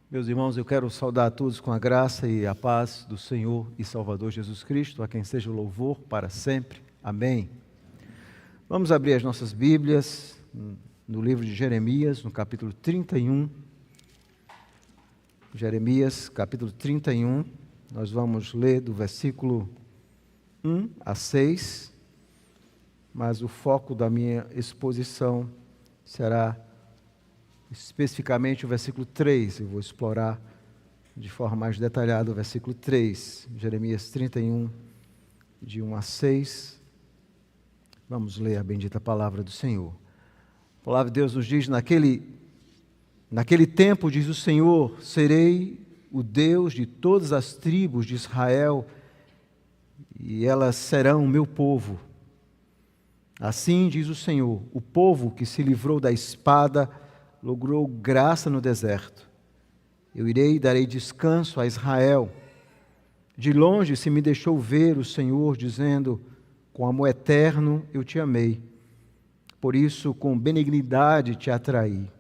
Meus irmãos, eu quero saudar a todos com a graça e a paz do Senhor e Salvador Jesus Cristo, a quem seja o louvor para sempre. Amém. Vamos abrir as nossas Bíblias no livro de Jeremias, no capítulo 31. Jeremias, capítulo 31. Nós vamos ler do versículo 1 a 6, mas o foco da minha exposição será especificamente o versículo 3, eu vou explorar de forma mais detalhada o versículo 3, Jeremias 31, de 1 a 6. Vamos ler a bendita palavra do Senhor. A palavra de Deus nos diz: naquele tempo, diz o Senhor, serei o Deus de todas as tribos de Israel, e elas serão o meu povo. Assim diz o Senhor, o povo que se livrou da espada logrou graça no deserto. Eu irei e darei descanso a Israel. De longe se me deixou ver o Senhor, dizendo: com amor eterno eu te amei, por isso com benignidade te atraí.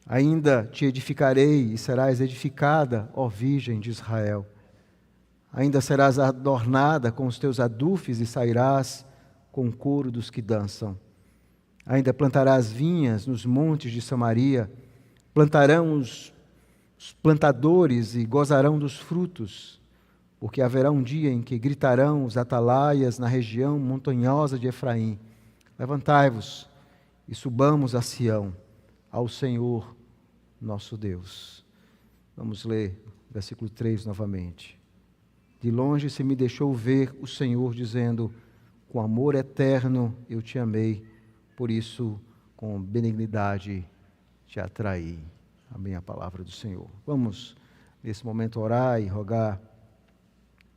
Ainda te edificarei e serás edificada, ó Virgem de Israel. Ainda serás adornada com os teus adufes e sairás com o coro dos que dançam. Ainda plantarás vinhas nos montes de Samaria, plantarão os plantadores e gozarão dos frutos, porque haverá um dia em que gritarão os atalaias na região montanhosa de Efraim: levantai-vos e subamos a Sião, ao Senhor nosso Deus. Vamos ler o versículo 3 novamente. De longe se me deixou ver o Senhor, dizendo: com amor eterno eu te amei, por isso, com benignidade te atraí. Amém, a palavra do Senhor. Vamos, nesse momento, orar e rogar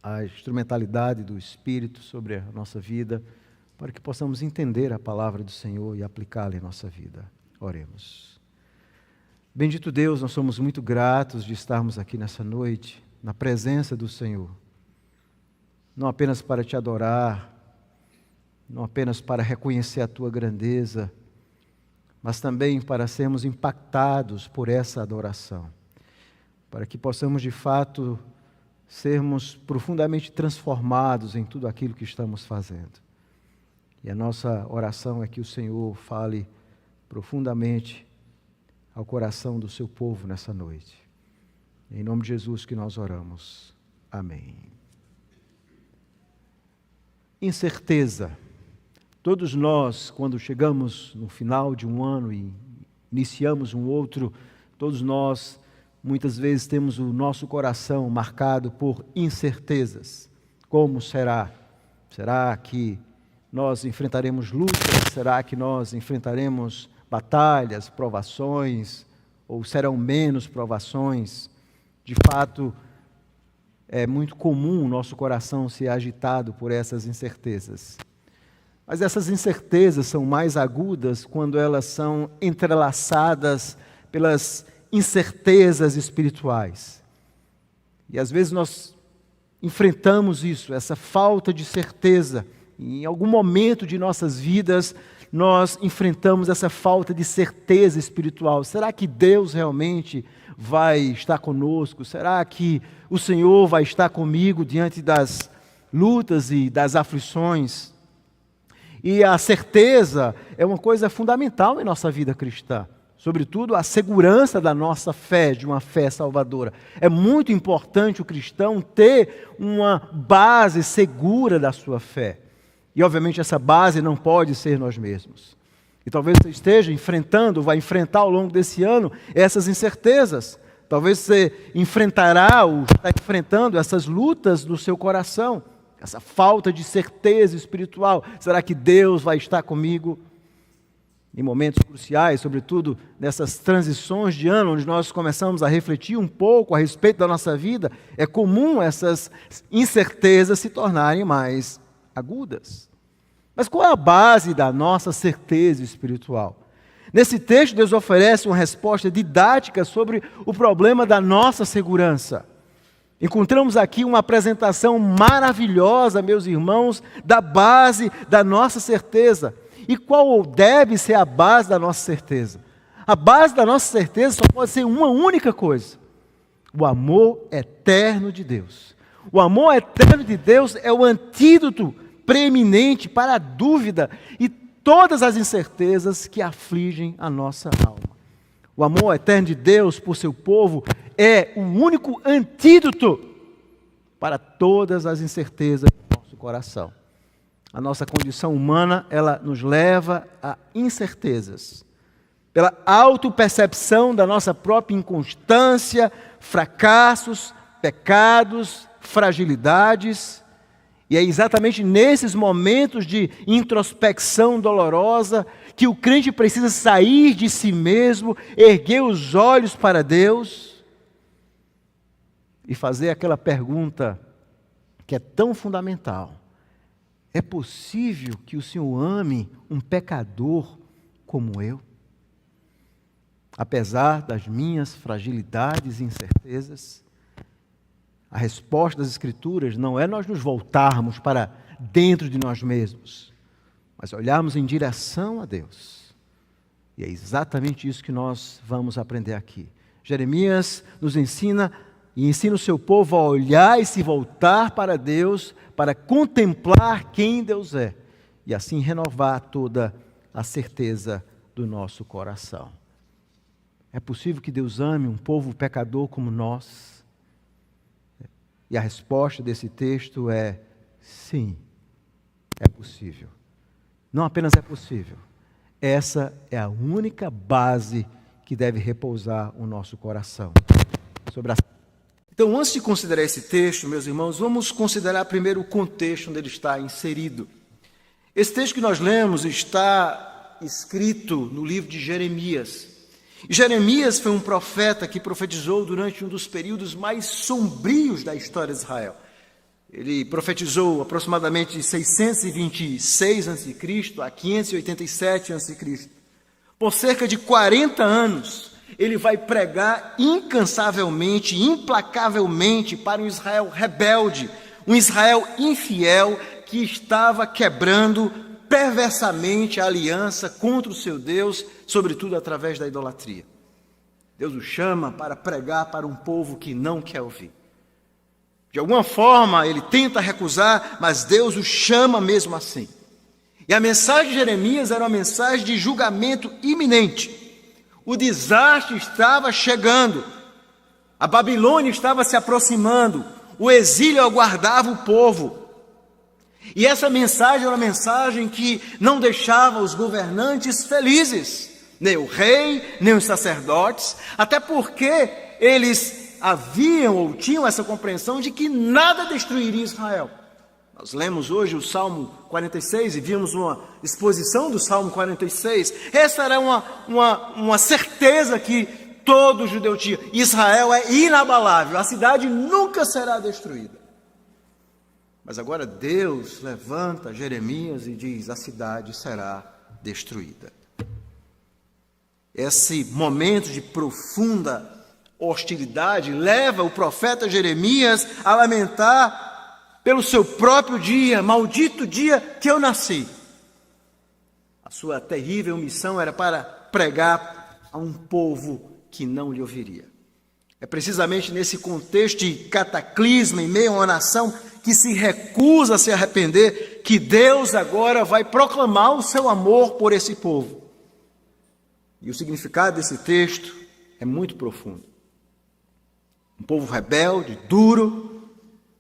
a instrumentalidade do Espírito sobre a nossa vida, para que possamos entender a palavra do Senhor e aplicá-la em nossa vida. Oremos. Bendito Deus, nós somos muito gratos de estarmos aqui nessa noite, na presença do Senhor. Não apenas para te adorar, não apenas para reconhecer a tua grandeza, mas também para sermos impactados por essa adoração, para que possamos de fato sermos profundamente transformados em tudo aquilo que estamos fazendo. E a nossa oração é que o Senhor fale profundamente ao coração do seu povo nessa noite. Em nome de Jesus que nós oramos. Amém. Incerteza. Todos nós, quando chegamos no final de um ano e iniciamos um outro, todos nós, muitas vezes, temos o nosso coração marcado por incertezas. Como será? Será que nós enfrentaremos lutas? Será que nós enfrentaremos batalhas, provações? Ou serão menos provações? De fato, é muito comum o nosso coração ser agitado por essas incertezas. Mas essas incertezas são mais agudas quando elas são entrelaçadas pelas incertezas espirituais. E às vezes nós enfrentamos isso, essa falta de certeza. Em algum momento de nossas vidas, nós enfrentamos essa falta de certeza espiritual. Será que Deus realmente vai estar conosco? Será que o Senhor vai estar comigo diante das lutas e das aflições? E a certeza é uma coisa fundamental em nossa vida cristã, sobretudo a segurança da nossa fé, de uma fé salvadora. É muito importante o cristão ter uma base segura da sua fé. E obviamente essa base não pode ser nós mesmos. E talvez você esteja enfrentando, vai enfrentar ao longo desse ano essas incertezas. Talvez você enfrentará ou está enfrentando essas lutas no seu coração. Essa falta de certeza espiritual. Será que Deus vai estar comigo em momentos cruciais, sobretudo nessas transições de ano, onde nós começamos a refletir um pouco a respeito da nossa vida? É comum essas incertezas se tornarem mais agudas. Mas qual é a base da nossa certeza espiritual? Nesse texto, Deus oferece uma resposta didática sobre o problema da nossa segurança. Encontramos aqui uma apresentação maravilhosa, meus irmãos, da base da nossa certeza. E qual deve ser a base da nossa certeza? A base da nossa certeza só pode ser uma única coisa. O amor eterno de Deus. O amor eterno de Deus é o antídoto preeminente para a dúvida e todas as incertezas que afligem a nossa alma. O amor eterno de Deus por seu povo é o único antídoto para todas as incertezas do nosso coração. A nossa condição humana, ela nos leva a incertezas. Pela autopercepção da nossa própria inconstância, fracassos, pecados, fragilidades. E é exatamente nesses momentos de introspecção dolorosa que o crente precisa sair de si mesmo, erguer os olhos para Deus e fazer aquela pergunta que é tão fundamental. É possível que o Senhor ame um pecador como eu? Apesar das minhas fragilidades e incertezas, a resposta das Escrituras não é nós nos voltarmos para dentro de nós mesmos, mas olharmos em direção a Deus. E é exatamente isso que nós vamos aprender aqui. Jeremias nos ensina e ensina o seu povo a olhar e se voltar para Deus, para contemplar quem Deus é, e assim renovar toda a certeza do nosso coração. É possível que Deus ame um povo pecador como nós? E a resposta desse texto é sim, é possível. Não apenas é possível, essa é a única base que deve repousar o nosso coração. Então, antes de considerar esse texto, meus irmãos, vamos considerar primeiro o contexto onde ele está inserido. Esse texto que nós lemos está escrito no livro de Jeremias. E Jeremias foi um profeta que profetizou durante um dos períodos mais sombrios da história de Israel. Ele profetizou aproximadamente de 626 a.C. a 587 a.C. Por cerca de 40 anos, ele vai pregar incansavelmente, implacavelmente para um Israel rebelde, um Israel infiel que estava quebrando perversamente a aliança contra o seu Deus, sobretudo através da idolatria. Deus o chama para pregar para um povo que não quer ouvir. De alguma forma, ele tenta recusar, mas Deus o chama mesmo assim. E a mensagem de Jeremias era uma mensagem de julgamento iminente. O desastre estava chegando. A Babilônia estava se aproximando. O exílio aguardava o povo. E essa mensagem era uma mensagem que não deixava os governantes felizes. Nem o rei, nem os sacerdotes. Até porque eles haviam ou tinham essa compreensão de que nada destruiria Israel. Nós lemos hoje o Salmo 46 e vimos uma exposição do Salmo 46. Essa era uma certeza que todo judeu tinha. Israel é inabalável, a cidade nunca será destruída. Mas agora Deus levanta Jeremias e diz: a cidade será destruída. Esse momento de profunda hostilidade leva o profeta Jeremias a lamentar pelo seu próprio dia, maldito dia que eu nasci. A sua terrível missão era para pregar a um povo que não lhe ouviria. É precisamente nesse contexto de cataclisma em meio a uma nação que se recusa a se arrepender, que Deus agora vai proclamar o seu amor por esse povo. E o significado desse texto é muito profundo. Um povo rebelde, duro,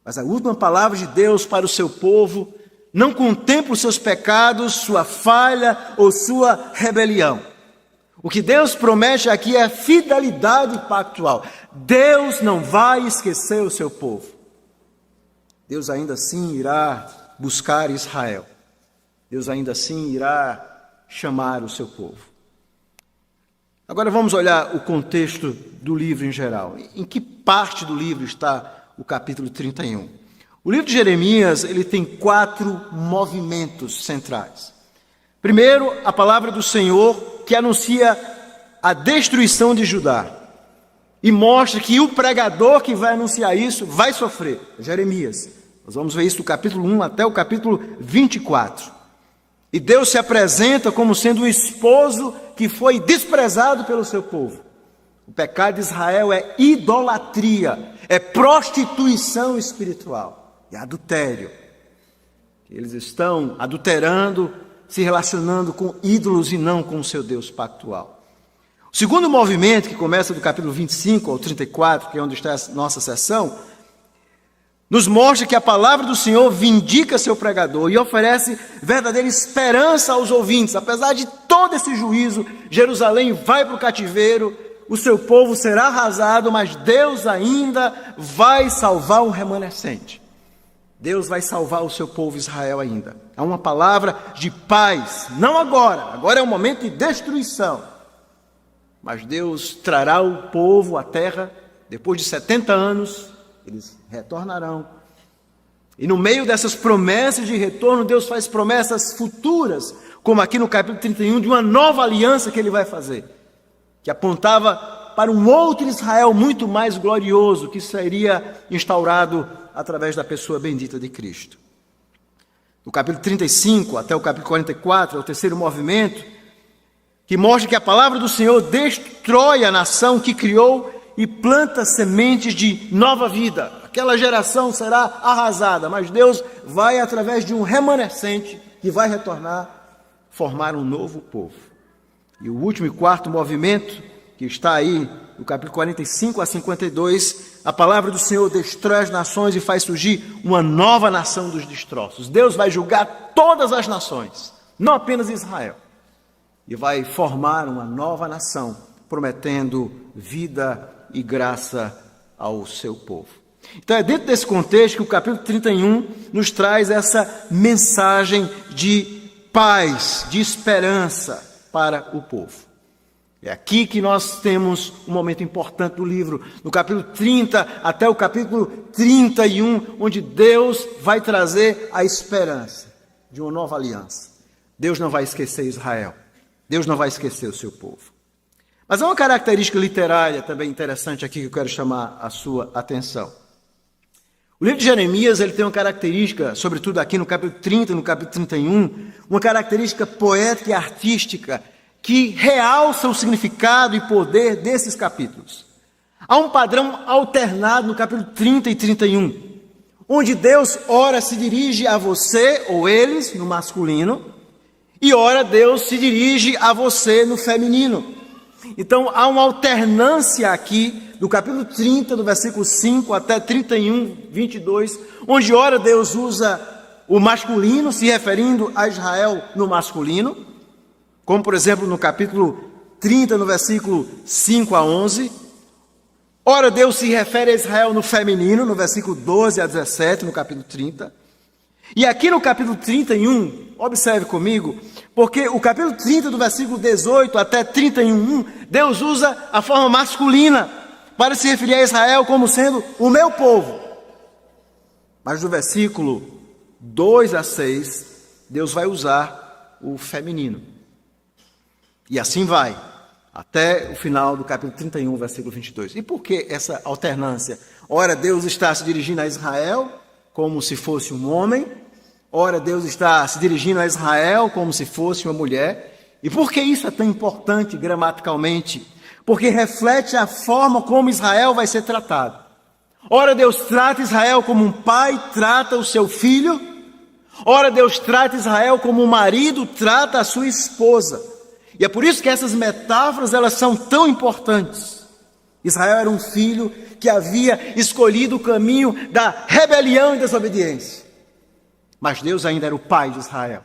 mas a última palavra de Deus para o seu povo não contempla os seus pecados, sua falha ou sua rebelião. O que Deus promete aqui é fidelidade pactual. Deus não vai esquecer o seu povo. Deus ainda assim irá buscar Israel. Deus ainda assim irá chamar o seu povo. Agora vamos olhar o contexto do livro em geral. Em que parte do livro está o capítulo 31? O livro de Jeremias, ele tem 4 movimentos centrais. Primeiro, a palavra do Senhor que anuncia a destruição de Judá e mostra que o pregador que vai anunciar isso vai sofrer. Jeremias. Nós vamos ver isso do capítulo 1 até o capítulo 24. E Deus se apresenta como sendo um esposo que foi desprezado pelo seu povo. O pecado de Israel é idolatria, é prostituição espiritual, é adultério. Eles estão adulterando, se relacionando com ídolos e não com o seu Deus pactual. O segundo movimento, que começa do capítulo 25 ao 34, que é onde está a nossa sessão, nos mostra que a palavra do Senhor vindica seu pregador e oferece verdadeira esperança aos ouvintes. Apesar de todo esse juízo, Jerusalém vai para o cativeiro, o seu povo será arrasado, mas Deus ainda vai salvar um remanescente. Deus vai salvar o seu povo Israel ainda. Há uma palavra de paz, não agora. Agora é um momento de destruição. Mas Deus trará o povo à terra, depois de 70 anos, eles retornarão. E no meio dessas promessas de retorno, Deus faz promessas futuras, como aqui no capítulo 31, de uma nova aliança que ele vai fazer, que apontava para um outro Israel muito mais glorioso, que seria instaurado através da pessoa bendita de Cristo. Do capítulo 35 até o capítulo 44, é o terceiro movimento, que mostra que a palavra do Senhor destrói a nação que criou e planta sementes de nova vida. Aquela geração será arrasada, mas Deus vai, através de um remanescente, que vai retornar, formar um novo povo. E o último e quarto movimento, que está aí no capítulo 45 a 52, a palavra do Senhor destrói as nações e faz surgir uma nova nação dos destroços. Deus vai julgar todas as nações, não apenas Israel, e vai formar uma nova nação, prometendo vida e graça ao seu povo. Então é dentro desse contexto que o capítulo 31 nos traz essa mensagem de paz, de esperança para o povo. É aqui que nós temos um momento importante do livro, no capítulo 30 até o capítulo 31, onde Deus vai trazer a esperança de uma nova aliança. Deus não vai esquecer Israel, Deus não vai esquecer o seu povo. Mas há uma característica literária também interessante aqui que eu quero chamar a sua atenção. O livro de Jeremias, ele tem uma característica, sobretudo aqui no capítulo 30, no capítulo 31, uma característica poética e artística que realça o significado e poder desses capítulos. Há um padrão alternado no capítulo 30 e 31, onde Deus ora se dirige a você, ou eles, no masculino, e ora Deus se dirige a você no feminino. Então há uma alternância aqui, do capítulo 30, do versículo 5 até 31, 22, onde ora Deus usa o masculino, se referindo a Israel no masculino, como por exemplo no capítulo 30, no versículo 5 a 11. Ora Deus se refere a Israel no feminino, no versículo 12 a 17, no capítulo 30. E aqui no capítulo 31, observe comigo, porque o capítulo 30, do versículo 18 até 31, Deus usa a forma masculina para se referir a Israel como sendo o meu povo. Mas do versículo 2 a 6, Deus vai usar o feminino. E assim vai, até o final do capítulo 31, versículo 22. E por que essa alternância? Ora, Deus está se dirigindo a Israel como se fosse um homem. Ora, Deus está se dirigindo a Israel como se fosse uma mulher. E por que isso é tão importante gramaticalmente? Porque reflete a forma como Israel vai ser tratado. Ora, Deus trata Israel como um pai trata o seu filho. Ora, Deus trata Israel como um marido trata a sua esposa. E é por isso que essas metáforas, elas são tão importantes. Israel era um filho que havia escolhido o caminho da rebelião e desobediência. Mas Deus ainda era o pai de Israel.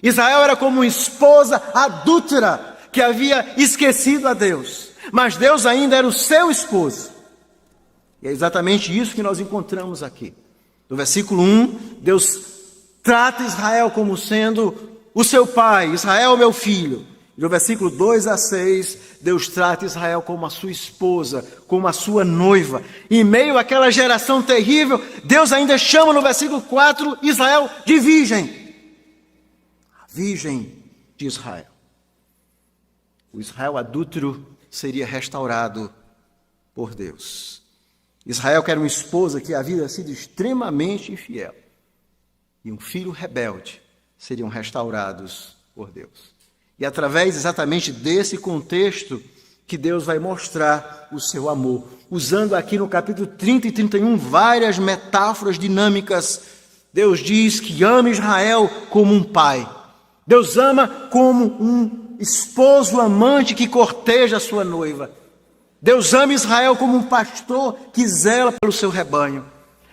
Israel era como uma esposa adúltera que havia esquecido a Deus. Mas Deus ainda era o seu esposo. E é exatamente isso que nós encontramos aqui. No versículo 1, Deus trata Israel como sendo o seu pai, Israel meu filho. E no versículo 2 a 6, Deus trata Israel como a sua esposa, como a sua noiva. E em meio àquela geração terrível, Deus ainda chama no versículo 4 Israel de virgem. A virgem de Israel. O Israel adúltero seria restaurado por Deus. Israel, que era uma esposa que havia sido extremamente infiel, e um filho rebelde, seriam restaurados por Deus. E através exatamente desse contexto, que Deus vai mostrar o seu amor, usando aqui no capítulo 30 e 31 várias metáforas dinâmicas. Deus diz que ama Israel como um pai. Deus ama como um esposo amante que corteja a sua noiva. Deus ama Israel como um pastor que zela pelo seu rebanho.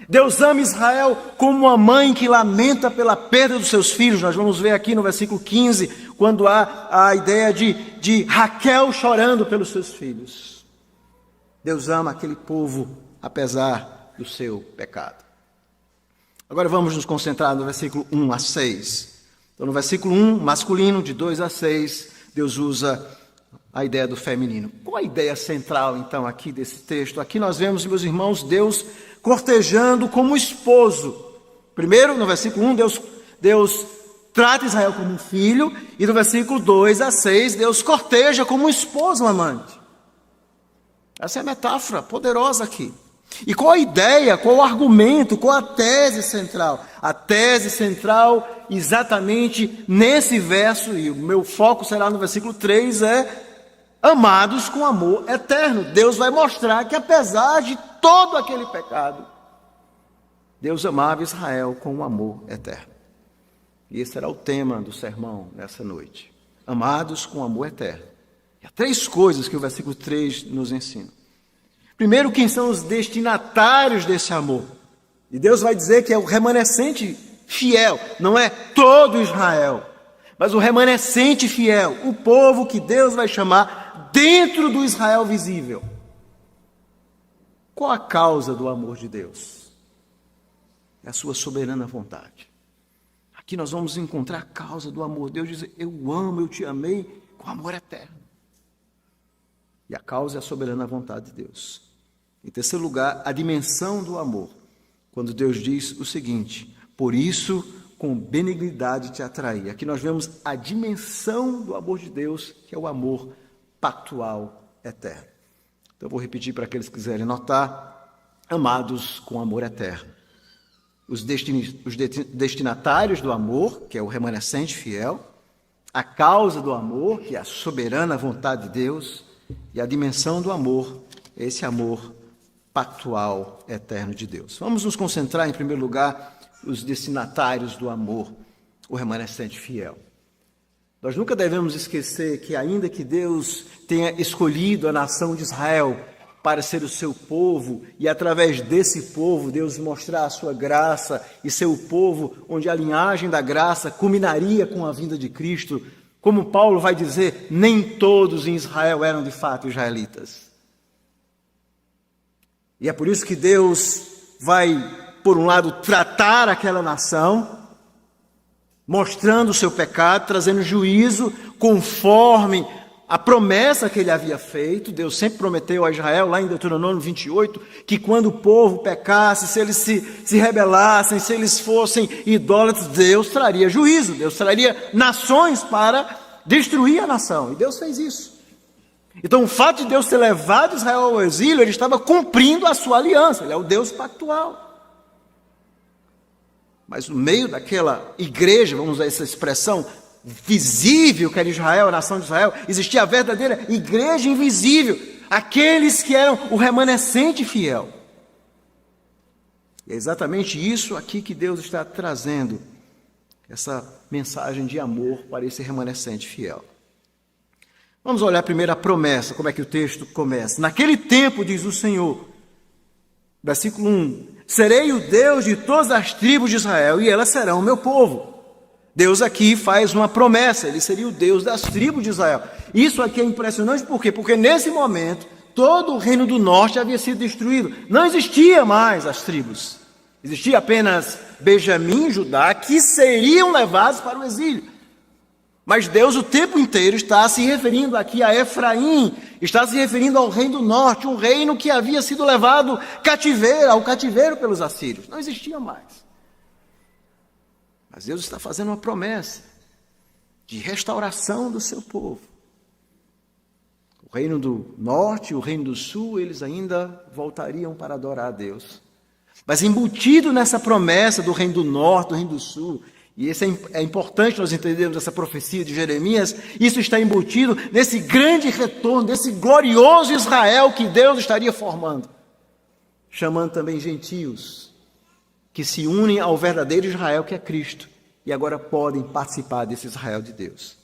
Deus ama Israel como uma mãe que lamenta pela perda dos seus filhos. Nós vamos ver aqui no versículo 15, quando há a ideia de Raquel chorando pelos seus filhos. Deus ama aquele povo apesar do seu pecado. Agora vamos nos concentrar no versículo 1 a 6. Então, no versículo 1, masculino, de 2 a 6, Deus usa a ideia do feminino. Qual a ideia central, então, aqui desse texto? Aqui nós vemos, meus irmãos, Deus cortejando como esposo. Primeiro, no versículo 1, Deus trata Israel como um filho, e no versículo 2 a 6, Deus corteja como um esposo amante. Essa é a metáfora poderosa aqui. E qual a ideia, qual o argumento, qual a tese central? A tese central, exatamente nesse verso, e o meu foco será no versículo 3, é amados com amor eterno. Deus vai mostrar que apesar de todo aquele pecado, Deus amava Israel com um amor eterno. E esse será o tema do sermão nessa noite. Amados com amor eterno. E há 3 coisas que o versículo 3 nos ensina. Primeiro, quem são os destinatários desse amor? E Deus vai dizer que é o remanescente fiel, não é todo Israel, mas o remanescente fiel, o povo que Deus vai chamar dentro do Israel visível. Qual a causa do amor de Deus? É a sua soberana vontade. Aqui nós vamos encontrar a causa do amor. Deus diz, eu amo, eu te amei com amor eterno. E a causa é a soberana vontade de Deus. Em terceiro lugar, a dimensão do amor. Quando Deus diz o seguinte, por isso, com benignidade te atraí. Aqui nós vemos a dimensão do amor de Deus, que é o amor pactual eterno. Então eu vou repetir para aqueles que quiserem notar, amados com amor eterno. Os destinatários do amor, que é o remanescente fiel, a causa do amor, que é a soberana vontade de Deus, e a dimensão do amor, esse amor pactual eterno de Deus. Vamos nos concentrar, em primeiro lugar, os destinatários do amor, o remanescente fiel. Nós nunca devemos esquecer que, ainda que Deus tenha escolhido a nação de Israel para ser o seu povo, e através desse povo Deus mostrar a sua graça e ser o povo onde a linhagem da graça culminaria com a vinda de Cristo, como Paulo vai dizer, nem todos em Israel eram de fato israelitas. E é por isso que Deus vai, por um lado, tratar aquela nação, mostrando o seu pecado, trazendo juízo conforme a promessa que ele havia feito. Deus sempre prometeu a Israel, lá em Deuteronômio 28, que quando o povo pecasse, se eles se rebelassem, se eles fossem idólatras, Deus traria juízo, Deus traria nações para destruir a nação. E Deus fez isso. Então, o fato de Deus ter levado Israel ao exílio, ele estava cumprindo a sua aliança, ele é o Deus pactual. Mas no meio daquela igreja, vamos usar essa expressão, visível que era Israel, a nação de Israel, existia a verdadeira igreja invisível, aqueles que eram o remanescente fiel. E é exatamente isso aqui que Deus está trazendo, essa mensagem de amor para esse remanescente fiel. Vamos olhar primeiro a promessa, como é que o texto começa. Naquele tempo, diz o Senhor, versículo 1, serei o Deus de todas as tribos de Israel e elas serão o meu povo. Deus aqui faz uma promessa, ele seria o Deus das tribos de Israel. Isso aqui é impressionante, por quê? Porque nesse momento, todo o reino do norte havia sido destruído. Não existia mais as tribos. Existia apenas Benjamim e Judá, que seriam levados para o exílio. Mas Deus o tempo inteiro está se referindo aqui a Efraim, está se referindo ao reino do norte, um reino que havia sido levado ao cativeiro pelos assírios. Não existia mais. Mas Deus está fazendo uma promessa de restauração do seu povo. O reino do norte e o reino do sul, eles ainda voltariam para adorar a Deus. Mas embutido nessa promessa do reino do norte, do reino do sul, E isso é importante nós entendermos essa profecia de Jeremias. Isso está embutido nesse grande retorno, desse glorioso Israel que Deus estaria formando, chamando também gentios que se unem ao verdadeiro Israel que é Cristo e agora podem participar desse Israel de Deus.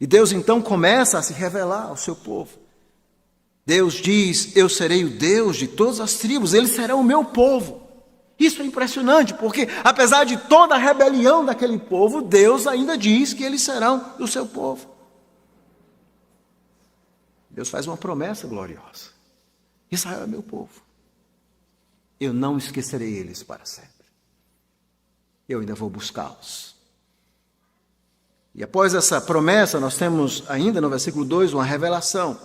E Deus então começa a se revelar ao seu povo. Deus diz: eu serei o Deus de todas as tribos, eles serão o meu povo. Isso é impressionante, porque apesar de toda a rebelião daquele povo, Deus ainda diz que eles serão o seu povo. Deus faz uma promessa gloriosa: Israel é meu povo. Eu não esquecerei eles para sempre. Eu ainda vou buscá-los. E após essa promessa, nós temos ainda no versículo 2 uma revelação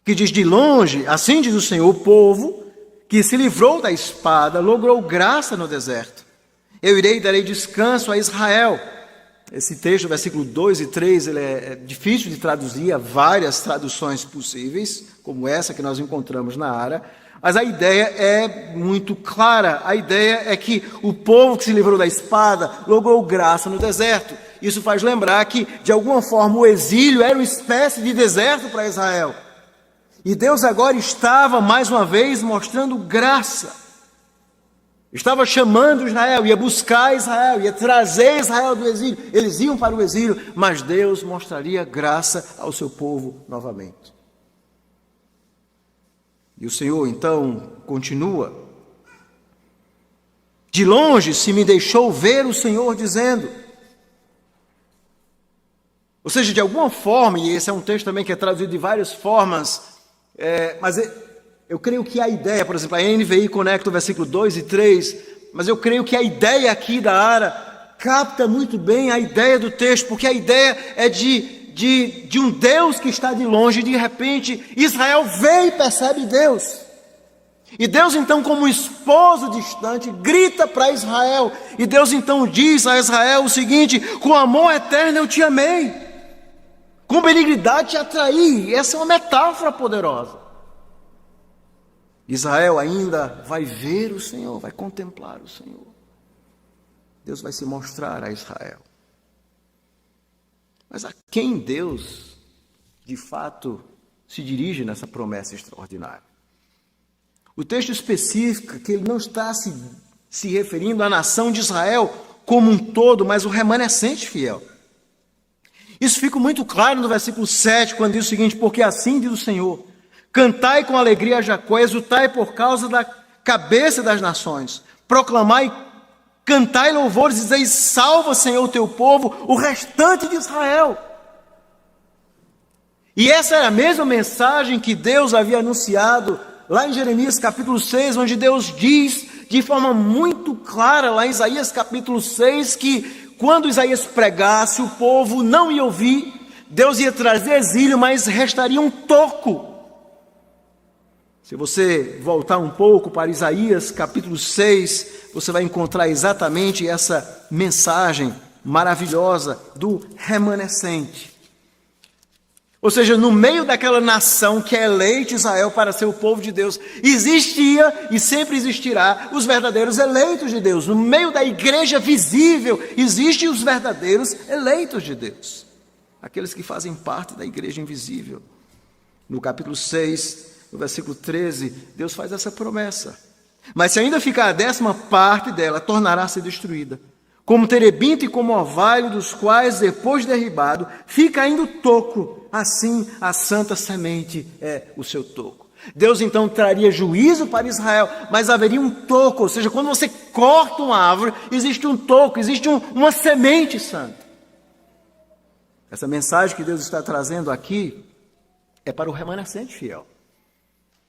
que diz: de longe, assim diz o Senhor, o povo que se livrou da espada logrou graça no deserto. Eu irei e darei descanso a Israel. Esse texto, versículo 2 e 3, ele é difícil de traduzir, há várias traduções possíveis, como essa que nós encontramos na Ara, mas a ideia é muito clara. A ideia é que o povo que se livrou da espada logrou graça no deserto. Isso faz lembrar que, de alguma forma, o exílio era uma espécie de deserto para Israel. E Deus agora estava, mais uma vez, mostrando graça. Estava chamando Israel, ia buscar Israel, ia trazer Israel do exílio. Eles iam para o exílio, mas Deus mostraria graça ao seu povo novamente. E o Senhor, então, continua: de longe se me deixou ver o Senhor dizendo. Ou seja, de alguma forma, e esse é um texto também que é traduzido de várias formas, mas eu creio que a ideia, por exemplo, a NVI conecta o versículo 2 e 3, mas eu creio que a ideia aqui da Ara capta muito bem a ideia do texto, porque a ideia é de um Deus que está de longe, e de repente Israel vê e percebe Deus. E Deus então, como um esposo distante, grita para Israel, e Deus então diz a Israel o seguinte: com amor eterno eu te amei, com benignidade te atraí. Essa é uma metáfora poderosa. Israel ainda vai ver o Senhor, vai contemplar o Senhor. Deus vai se mostrar a Israel. Mas a quem Deus, de fato, se dirige nessa promessa extraordinária? O texto especifica que ele não está se referindo à nação de Israel como um todo, mas o remanescente fiel. Isso fica muito claro no versículo 7, quando diz o seguinte: porque assim diz o Senhor: cantai com alegria a Jacó, exultai por causa da cabeça das nações, proclamai, cantai louvores, dizei: salva, Senhor, o teu povo, o restante de Israel. E essa era a mesma mensagem que Deus havia anunciado lá em Jeremias capítulo 6, onde Deus diz de forma muito clara, lá em Isaías capítulo 6, que quando Isaías pregasse, o povo não ia ouvir, Deus ia trazer exílio, mas restaria um toco. Se você voltar um pouco para Isaías capítulo 6, você vai encontrar exatamente essa mensagem maravilhosa do remanescente. Ou seja, no meio daquela nação que é eleita Israel para ser o povo de Deus, existia e sempre existirá os verdadeiros eleitos de Deus. No meio da igreja visível, existem os verdadeiros eleitos de Deus. Aqueles que fazem parte da igreja invisível. No capítulo 6, no versículo 13, Deus faz essa promessa: mas se ainda ficar a 10ª parte dela, tornará-se destruída, como terebinto e como orvalho, dos quais, depois de derribado, fica ainda o toco, assim a santa semente é o seu toco. Deus então traria juízo para Israel, mas haveria um toco, ou seja, quando você corta uma árvore, existe um toco, existe uma semente santa. Essa mensagem que Deus está trazendo aqui é para o remanescente fiel.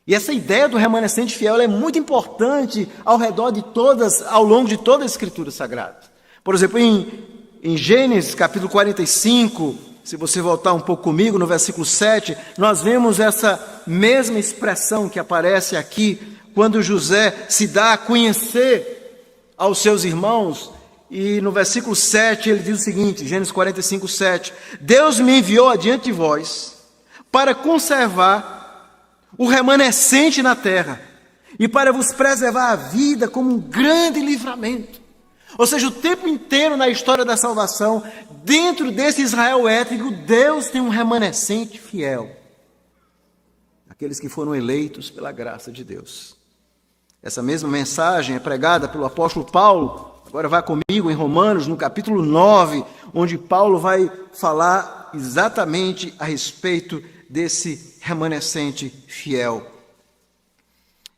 E essa ideia do remanescente fiel é muito importante ao longo de toda a Escritura Sagrada. Por exemplo, em Gênesis capítulo 45, se você voltar um pouco comigo, no versículo 7, nós vemos essa mesma expressão que aparece aqui, quando José se dá a conhecer aos seus irmãos. E no versículo 7 ele diz o seguinte, Gênesis 45, 7: Deus me enviou adiante de vós para conservar o remanescente na terra, e para vos preservar a vida como um grande livramento. Ou seja, o tempo inteiro na história da salvação, dentro desse Israel étnico, Deus tem um remanescente fiel. Aqueles que foram eleitos pela graça de Deus. Essa mesma mensagem é pregada pelo apóstolo Paulo. Agora vá comigo em Romanos, no capítulo 9, onde Paulo vai falar exatamente a respeito desse remanescente fiel.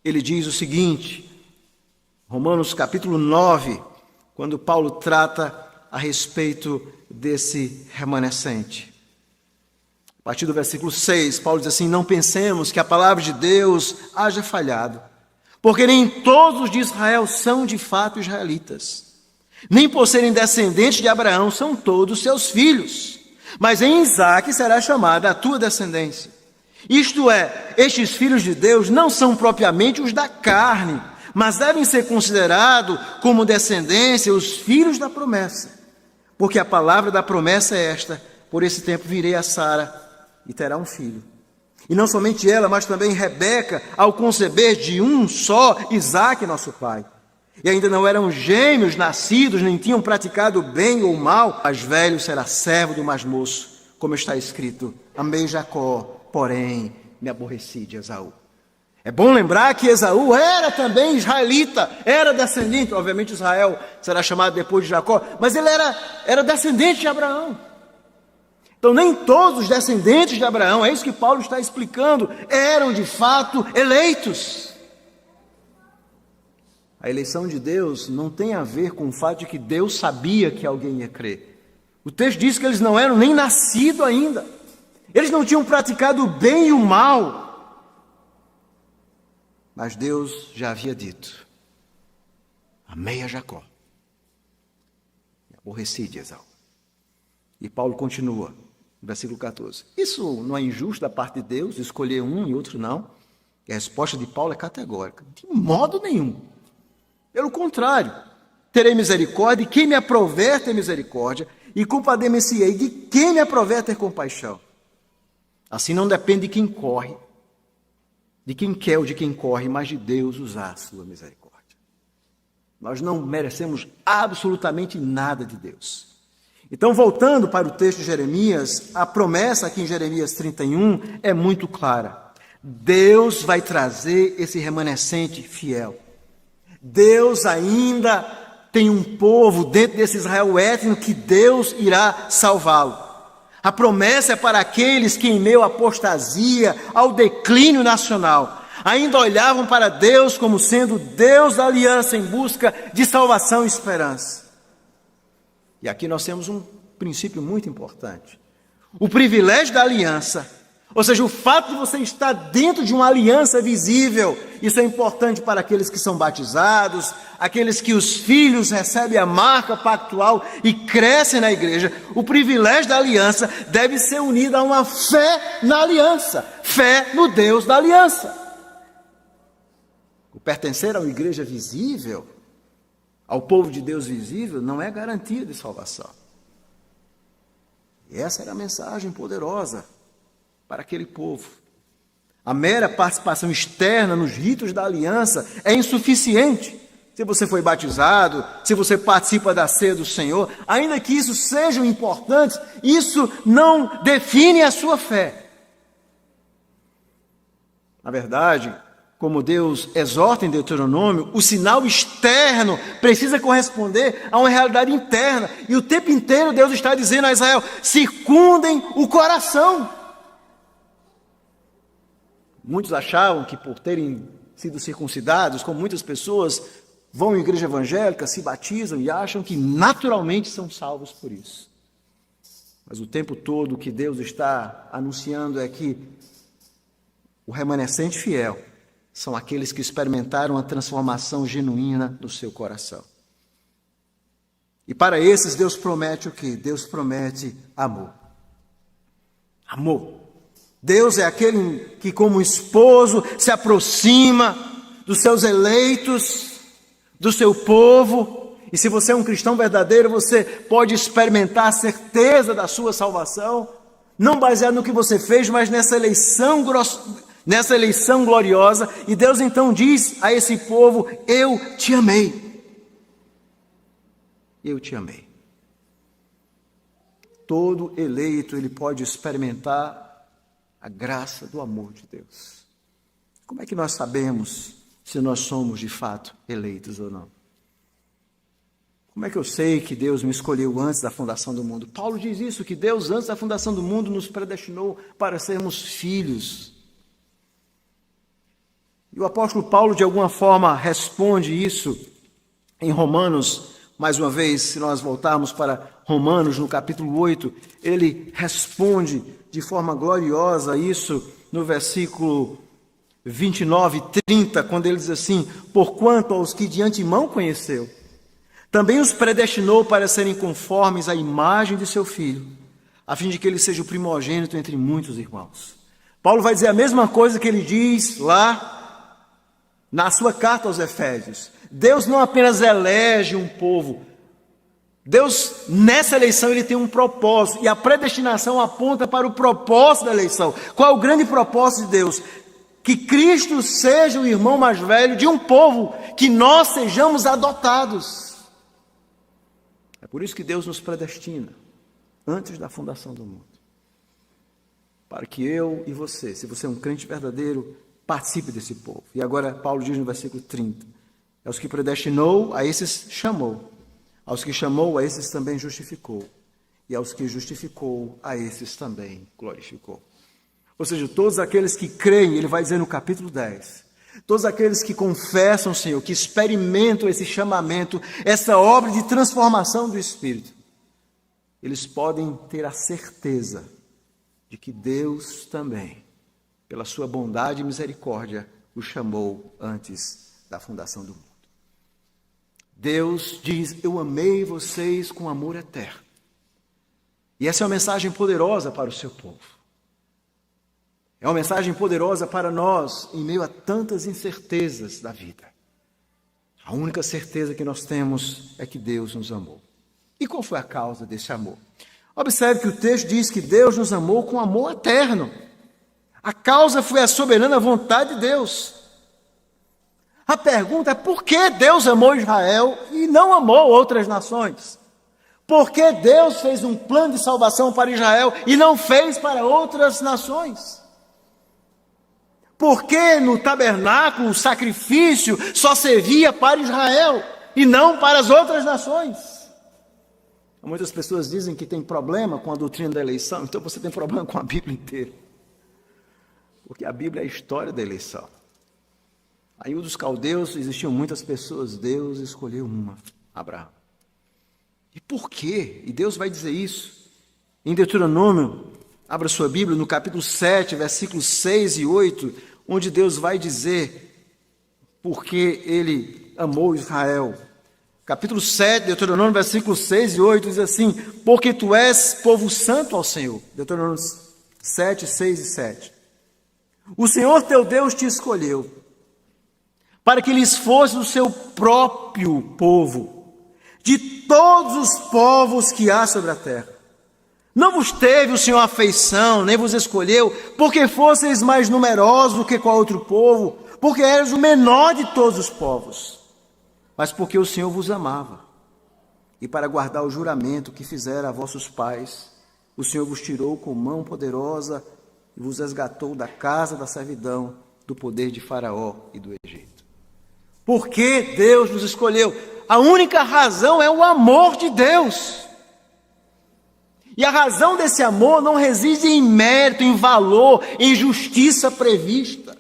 Ele diz o seguinte, Romanos capítulo 9, quando Paulo trata a respeito desse remanescente. A partir do versículo 6, Paulo diz assim: não pensemos que a palavra de Deus haja falhado, porque nem todos os de Israel são de fato israelitas, nem por serem descendentes de Abraão são todos seus filhos, mas em Isaque será chamada a tua descendência. Isto é, estes filhos de Deus não são propriamente os da carne, mas devem ser considerados como descendência os filhos da promessa. Porque a palavra da promessa é esta: por esse tempo virei a Sara e terá um filho. E não somente ela, mas também Rebeca, ao conceber de um só Isaque, nosso pai. E ainda não eram gêmeos nascidos, nem tinham praticado bem ou mal. Mais velho será servo do mais moço, como está escrito: amei Jacó, porém me aborreci de Esaú. É bom lembrar que Esaú era também israelita, era descendente. Obviamente Israel será chamado depois de Jacó, mas ele era descendente de Abraão. Então nem todos os descendentes de Abraão, é isso que Paulo está explicando, eram de fato eleitos. A eleição de Deus não tem a ver com o fato de que Deus sabia que alguém ia crer. O texto diz que eles não eram nem nascidos ainda. Eles não tinham praticado o bem e o mal. Mas Deus já havia dito: amei a Jacó, me aborreci de Esaú. E Paulo continua, no versículo 14. Isso não é injusto da parte de Deus, escolher um e outro não? E a resposta de Paulo é categórica: de modo nenhum. Pelo contrário, terei misericórdia de quem me aprover ter misericórdia, e compadecer-me-ei de quem me aprover ter compaixão. Assim não depende de quem corre, de quem quer ou de quem corre, mas de Deus usar a sua misericórdia. Nós não merecemos absolutamente nada de Deus. Então, voltando para o texto de Jeremias, a promessa aqui em Jeremias 31 é muito clara. Deus vai trazer esse remanescente fiel. Deus ainda tem um povo dentro desse Israel étnico que Deus irá salvá-lo. A promessa é para aqueles que, em meio à apostasia, ao declínio nacional, ainda olhavam para Deus como sendo Deus da aliança em busca de salvação e esperança. E aqui nós temos um princípio muito importante. O privilégio da aliança, ou seja, o fato de você estar dentro de uma aliança visível, isso é importante para aqueles que são batizados, aqueles que os filhos recebem a marca pactual e crescem na igreja. O privilégio da aliança deve ser unido a uma fé na aliança, fé no Deus da aliança. O pertencer a uma igreja visível, ao povo de Deus visível, não é garantia de salvação. E essa era a mensagem poderosa para aquele povo. A mera participação externa nos ritos da aliança é insuficiente. Se você foi batizado, se você participa da ceia do Senhor, ainda que isso sejam importantes, isso não define a sua fé. Na verdade, como Deus exorta em Deuteronômio, o sinal externo precisa corresponder a uma realidade interna. E o tempo inteiro Deus está dizendo a Israel: circundem o coração. Muitos achavam que por terem sido circuncidados, como muitas pessoas vão à igreja evangélica, se batizam e acham que naturalmente são salvos por isso. Mas o tempo todo o que Deus está anunciando é que o remanescente fiel são aqueles que experimentaram a transformação genuína do seu coração. E para esses Deus promete o quê? Deus promete amor. Amor. Deus é aquele que, como esposo, se aproxima dos seus eleitos, do seu povo. E se você é um cristão verdadeiro, você pode experimentar a certeza da sua salvação, não baseado no que você fez, mas nessa eleição gloriosa. E Deus então diz a esse povo: eu te amei. eu te amei. Todo eleito, ele pode experimentar a graça do amor de Deus. Como é que nós sabemos se nós somos de fato eleitos ou não? Como é que eu sei que Deus me escolheu antes da fundação do mundo? Paulo diz isso, que Deus antes da fundação do mundo nos predestinou para sermos filhos. E o apóstolo Paulo, de alguma forma, responde isso em Romanos. Mais uma vez, se nós voltarmos para Romanos, no capítulo 8, ele responde de forma gloriosa isso no versículo 29 e 30, quando ele diz assim: porquanto aos que de antemão conheceu, também os predestinou para serem conformes à imagem de seu Filho, a fim de que ele seja o primogênito entre muitos irmãos. Paulo vai dizer a mesma coisa que ele diz lá na sua carta aos Efésios. Deus não apenas elege um povo, Deus, nessa eleição, ele tem um propósito, e a predestinação aponta para o propósito da eleição. Qual é o grande propósito de Deus? Que Cristo seja o irmão mais velho de um povo, que nós sejamos adotados. É por isso que Deus nos predestina, antes da fundação do mundo, para que eu e você, se você é um crente verdadeiro, participe desse povo. E agora Paulo diz no versículo 30, aos que predestinou, a esses chamou. Aos que chamou, a esses também justificou. E aos que justificou, a esses também glorificou. Ou seja, todos aqueles que creem, ele vai dizer no capítulo 10, todos aqueles que confessam, Senhor, que experimentam esse chamamento, essa obra de transformação do Espírito, eles podem ter a certeza de que Deus também, pela sua bondade e misericórdia, os chamou antes da fundação do mundo. Deus diz: eu amei vocês com amor eterno. E essa é uma mensagem poderosa para o seu povo. É uma mensagem poderosa para nós, em meio a tantas incertezas da vida. A única certeza que nós temos é que Deus nos amou. E qual foi a causa desse amor? Observe que o texto diz que Deus nos amou com amor eterno. A causa foi a soberana vontade de Deus. A pergunta é: por que Deus amou Israel e não amou outras nações? Por que Deus fez um plano de salvação para Israel e não fez para outras nações? Por que no tabernáculo o sacrifício só servia para Israel e não para as outras nações? Muitas pessoas dizem que tem problema com a doutrina da eleição, então você tem problema com a Bíblia inteira. Porque a Bíblia é a história da eleição. Aí dos caldeus existiam muitas pessoas, Deus escolheu uma, Abraão. E por quê? E Deus vai dizer isso em Deuteronômio, abra sua Bíblia, no capítulo 7, versículos 6 e 8, onde Deus vai dizer porque ele amou Israel. Capítulo 7, Deuteronômio, versículos 6 e 8, diz assim: porque tu és povo santo ao Senhor. Deuteronômio 7, 6 e 7. O Senhor teu Deus te escolheu para que lhes fosse o seu próprio povo, de todos os povos que há sobre a terra. Não vos teve o Senhor afeição, nem vos escolheu, porque fosseis mais numerosos do que qual outro povo, porque eres o menor de todos os povos, mas porque o Senhor vos amava, e para guardar o juramento que fizera a vossos pais, o Senhor vos tirou com mão poderosa e vos resgatou da casa da servidão, do poder de Faraó e do Egito. Por que Deus nos escolheu? A única razão é o amor de Deus. E a razão desse amor não reside em mérito, em valor, em justiça prevista.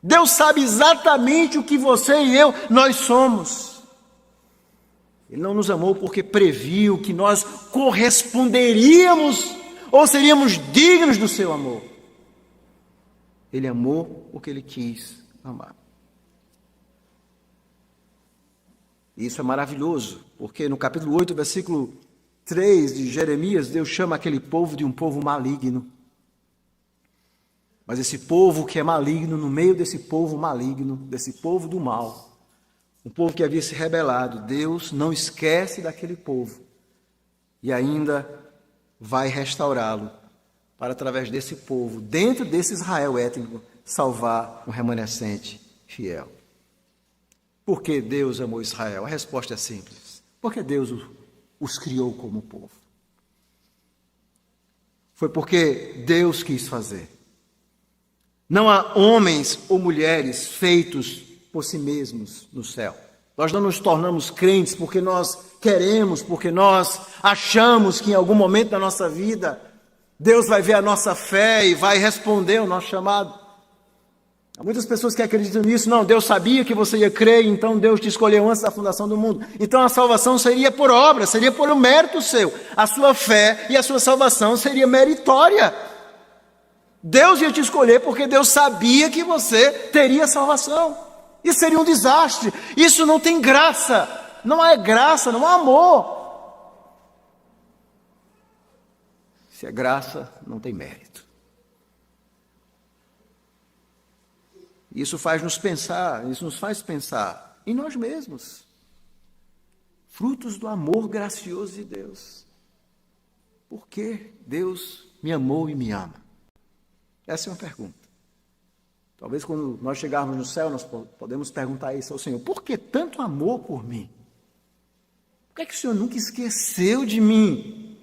Deus sabe exatamente o que você e eu, nós somos. Ele não nos amou porque previu que nós corresponderíamos ou seríamos dignos do seu amor. Ele amou o que ele quis amar. E isso é maravilhoso, porque no capítulo 8, versículo 3 de Jeremias, Deus chama aquele povo de um povo maligno. Mas esse povo que é maligno, no meio desse povo maligno, desse povo do mal, um povo que havia se rebelado, Deus não esquece daquele povo e ainda vai restaurá-lo para, através desse povo, dentro desse Israel étnico, salvar um remanescente fiel. Por que Deus amou Israel? A resposta é simples. Porque Deus os criou como povo. Foi porque Deus quis fazer. Não há homens ou mulheres feitos por si mesmos no céu. Nós não nos tornamos crentes porque nós queremos, porque nós achamos que em algum momento da nossa vida Deus vai ver a nossa fé e vai responder ao nosso chamado. Há muitas pessoas que acreditam nisso. Não, Deus sabia que você ia crer, então Deus te escolheu antes da fundação do mundo. Então a salvação seria por obra, seria por um mérito seu. A sua fé e a sua salvação seria meritória. Deus ia te escolher porque Deus sabia que você teria salvação. Isso seria um desastre. Isso não tem graça. Não há graça, não há amor. Se é graça, não tem mérito. Isso nos faz pensar em nós mesmos. Frutos do amor gracioso de Deus. Por que Deus me amou e me ama? Essa é uma pergunta. Talvez quando nós chegarmos no céu, nós podemos perguntar isso ao Senhor. Por que tanto amor por mim? Por que é que o Senhor nunca esqueceu de mim?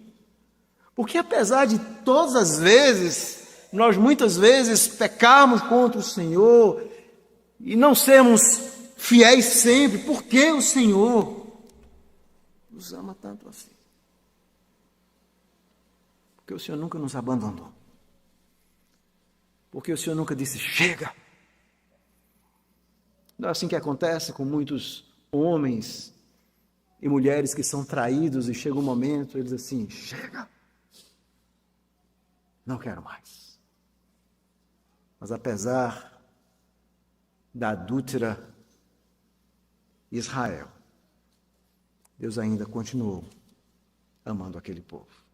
Porque apesar de todas as vezes, nós muitas vezes pecarmos contra o Senhor e não sermos fiéis sempre, por que o Senhor nos ama tanto assim? Porque o Senhor nunca nos abandonou. Porque o Senhor nunca disse, chega. Não é assim que acontece com muitos homens e mulheres que são traídos e chega um momento, eles assim, chega. Não quero mais. Mas apesar da adúltera Israel, Deus ainda continuou amando aquele povo.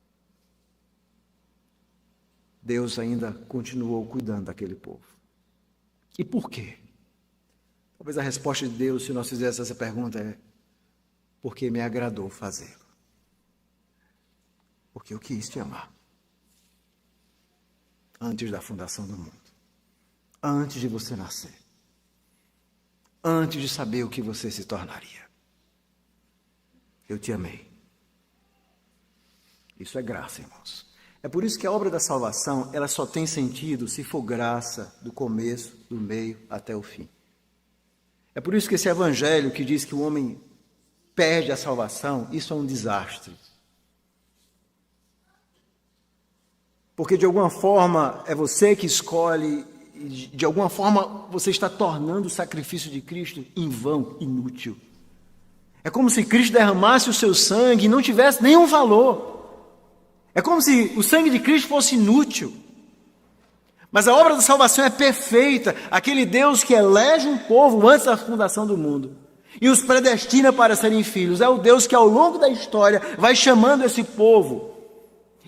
Deus ainda continuou cuidando daquele povo. E por quê? Talvez a resposta de Deus, se nós fizéssemos essa pergunta, é porque me agradou fazê-lo. Porque eu quis te amar. Antes da fundação do mundo. Antes de você nascer. Antes de saber o que você se tornaria. Eu te amei. Isso é graça, irmãos. É por isso que a obra da salvação, ela só tem sentido se for graça do começo, do meio até o fim. É por isso que esse evangelho que diz que o homem perde a salvação, isso é um desastre. Porque de alguma forma é você que escolhe, e de alguma forma você está tornando o sacrifício de Cristo em vão, inútil. É como se Cristo derramasse o seu sangue e não tivesse nenhum valor. É como se o sangue de Cristo fosse inútil. Mas a obra da salvação é perfeita. Aquele Deus que elege um povo antes da fundação do mundo e os predestina para serem filhos, é o Deus que ao longo da história vai chamando esse povo.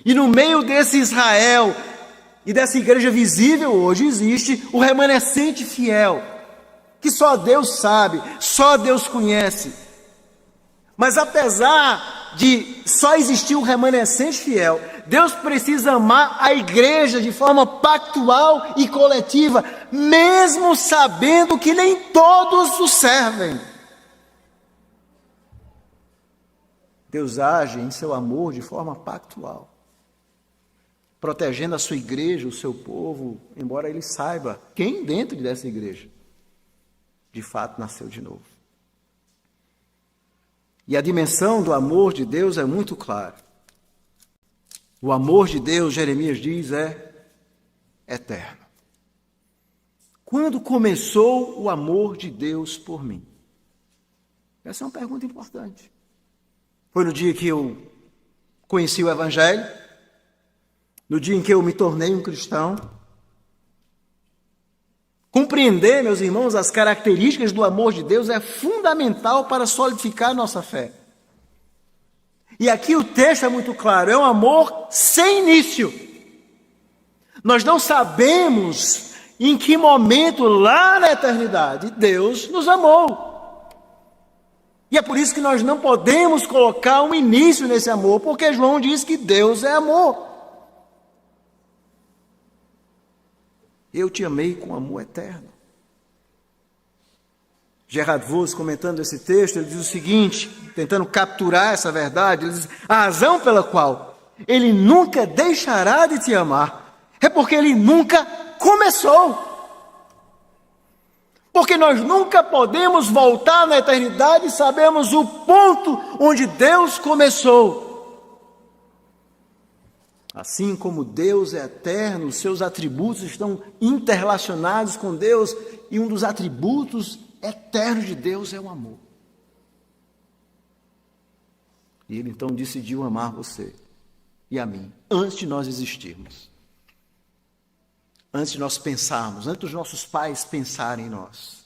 E no meio desse Israel e dessa igreja visível hoje existe o remanescente fiel, que só Deus sabe, só Deus conhece. Mas apesar de só existir um remanescente fiel, Deus precisa amar a igreja de forma pactual e coletiva, mesmo sabendo que nem todos o servem. Deus age em seu amor de forma pactual, protegendo a sua igreja, o seu povo, embora ele saiba quem dentro dessa igreja de fato nasceu de novo. E a dimensão do amor de Deus é muito clara. O amor de Deus, Jeremias diz, é eterno. Quando começou o amor de Deus por mim? Essa é uma pergunta importante. Foi no dia que eu conheci o Evangelho? No dia em que eu me tornei um cristão? Compreender, meus irmãos, as características do amor de Deus é fundamental para solidificar a nossa fé. E aqui o texto é muito claro, é um amor sem início. Nós não sabemos em que momento lá na eternidade Deus nos amou. E é por isso que nós não podemos colocar um início nesse amor, porque João diz que Deus é amor. Eu te amei com amor eterno. Gerhard Voss, comentando esse texto, ele diz o seguinte, tentando capturar essa verdade, ele diz: a razão pela qual ele nunca deixará de te amar é porque ele nunca começou. Porque nós nunca podemos voltar na eternidade e sabemos o ponto onde Deus começou. Assim como Deus é eterno, seus atributos estão interrelacionados com Deus, e um dos atributos eternos de Deus é o amor. E Ele então decidiu amar você e a mim, antes de nós existirmos. Antes de nós pensarmos, antes dos nossos pais pensarem em nós,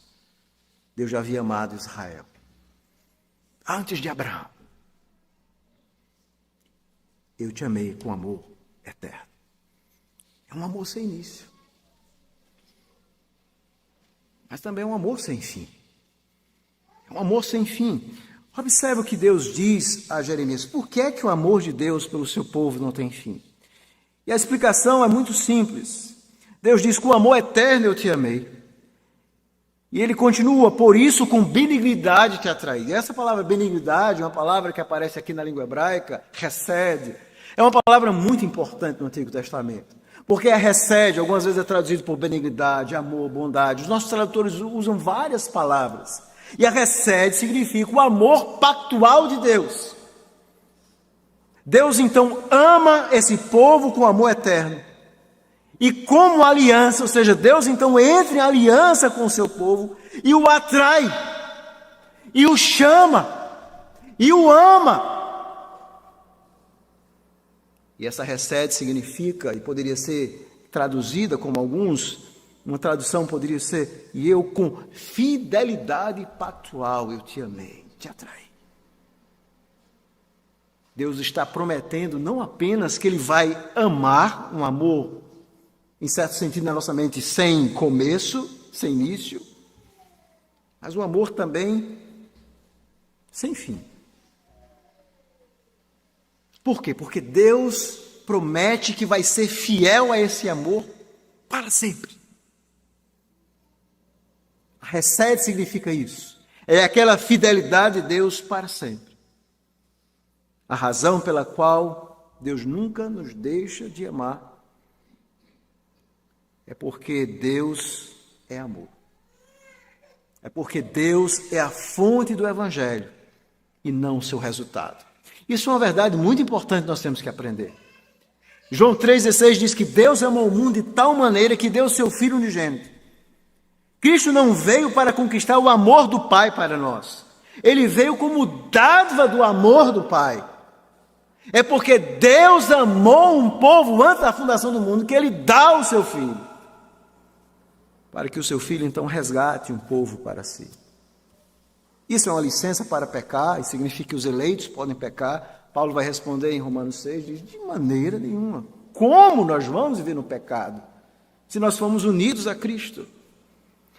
Deus já havia amado Israel. Antes de Abraão. Eu te amei com amor eterno. É um amor sem início. Mas também é um amor sem fim. É um amor sem fim. Observe o que Deus diz a Jeremias. Por que é que o amor de Deus pelo seu povo não tem fim? E a explicação é muito simples. Deus diz: com amor eterno eu te amei. E ele continua: por isso com benignidade te atraí. E essa palavra benignidade é uma palavra que aparece aqui na língua hebraica, hesed. É uma palavra muito importante no Antigo Testamento. Porque a hesed, algumas vezes é traduzido por benignidade, amor, bondade. Os nossos tradutores usam várias palavras. E a hesed significa o amor pactual de Deus. Deus então ama esse povo com amor eterno. E como aliança, ou seja, Deus então entra em aliança com o seu povo e o atrai, e o chama, e o ama. E essa hesed significa, e poderia ser traduzida como alguns, uma tradução poderia ser: e eu com fidelidade pactual eu te amei, te atraí. Deus está prometendo não apenas que Ele vai amar, um amor, em certo sentido, na nossa mente, sem começo, sem início, mas um amor também sem fim. Por quê? Porque Deus promete que vai ser fiel a esse amor para sempre. A hesed significa isso. É aquela fidelidade de Deus para sempre. A razão pela qual Deus nunca nos deixa de amar é porque Deus é amor. É porque Deus é a fonte do Evangelho e não o seu resultado. Isso é uma verdade muito importante que nós temos que aprender. João 3,16 diz que Deus amou o mundo de tal maneira que deu o seu Filho unigênito. Cristo não veio para conquistar o amor do Pai para nós. Ele veio como dádiva do amor do Pai. É porque Deus amou um povo antes da fundação do mundo que Ele dá o seu Filho. Para que o seu Filho, então, resgate um povo para si. Isso é uma licença para pecar, e significa que os eleitos podem pecar. Paulo vai responder em Romanos 6, diz: de maneira nenhuma. Como nós vamos viver no pecado, se nós formos unidos a Cristo?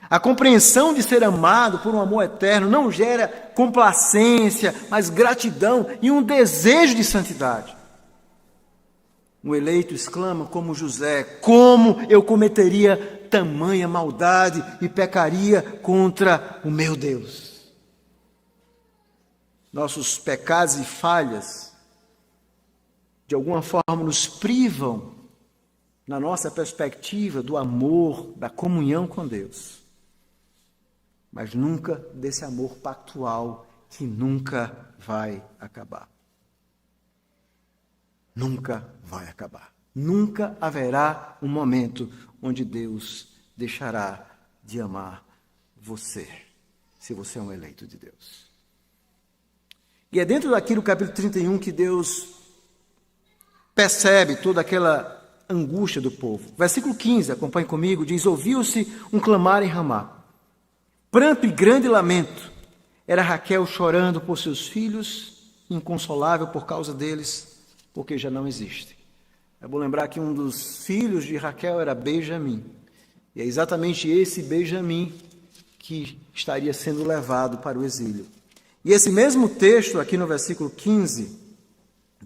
A compreensão de ser amado por um amor eterno não gera complacência, mas gratidão e um desejo de santidade. Um eleito exclama como José: como eu cometeria tamanha maldade e pecaria contra o meu Deus? Nossos pecados e falhas, de alguma forma, nos privam, na nossa perspectiva, do amor, da comunhão com Deus. Mas nunca desse amor pactual que nunca vai acabar. Nunca vai acabar. Nunca haverá um momento onde Deus deixará de amar você, se você é um eleito de Deus. E é dentro daquilo, capítulo 31, que Deus percebe toda aquela angústia do povo. Versículo 15, acompanhe comigo, diz: ouviu-se um clamar em Ramá, pranto e grande lamento. Era Raquel chorando por seus filhos, inconsolável por causa deles, porque já não existem. É bom lembrar que um dos filhos de Raquel era Benjamim. E é exatamente esse Benjamim que estaria sendo levado para o exílio. E esse mesmo texto, aqui no versículo 15,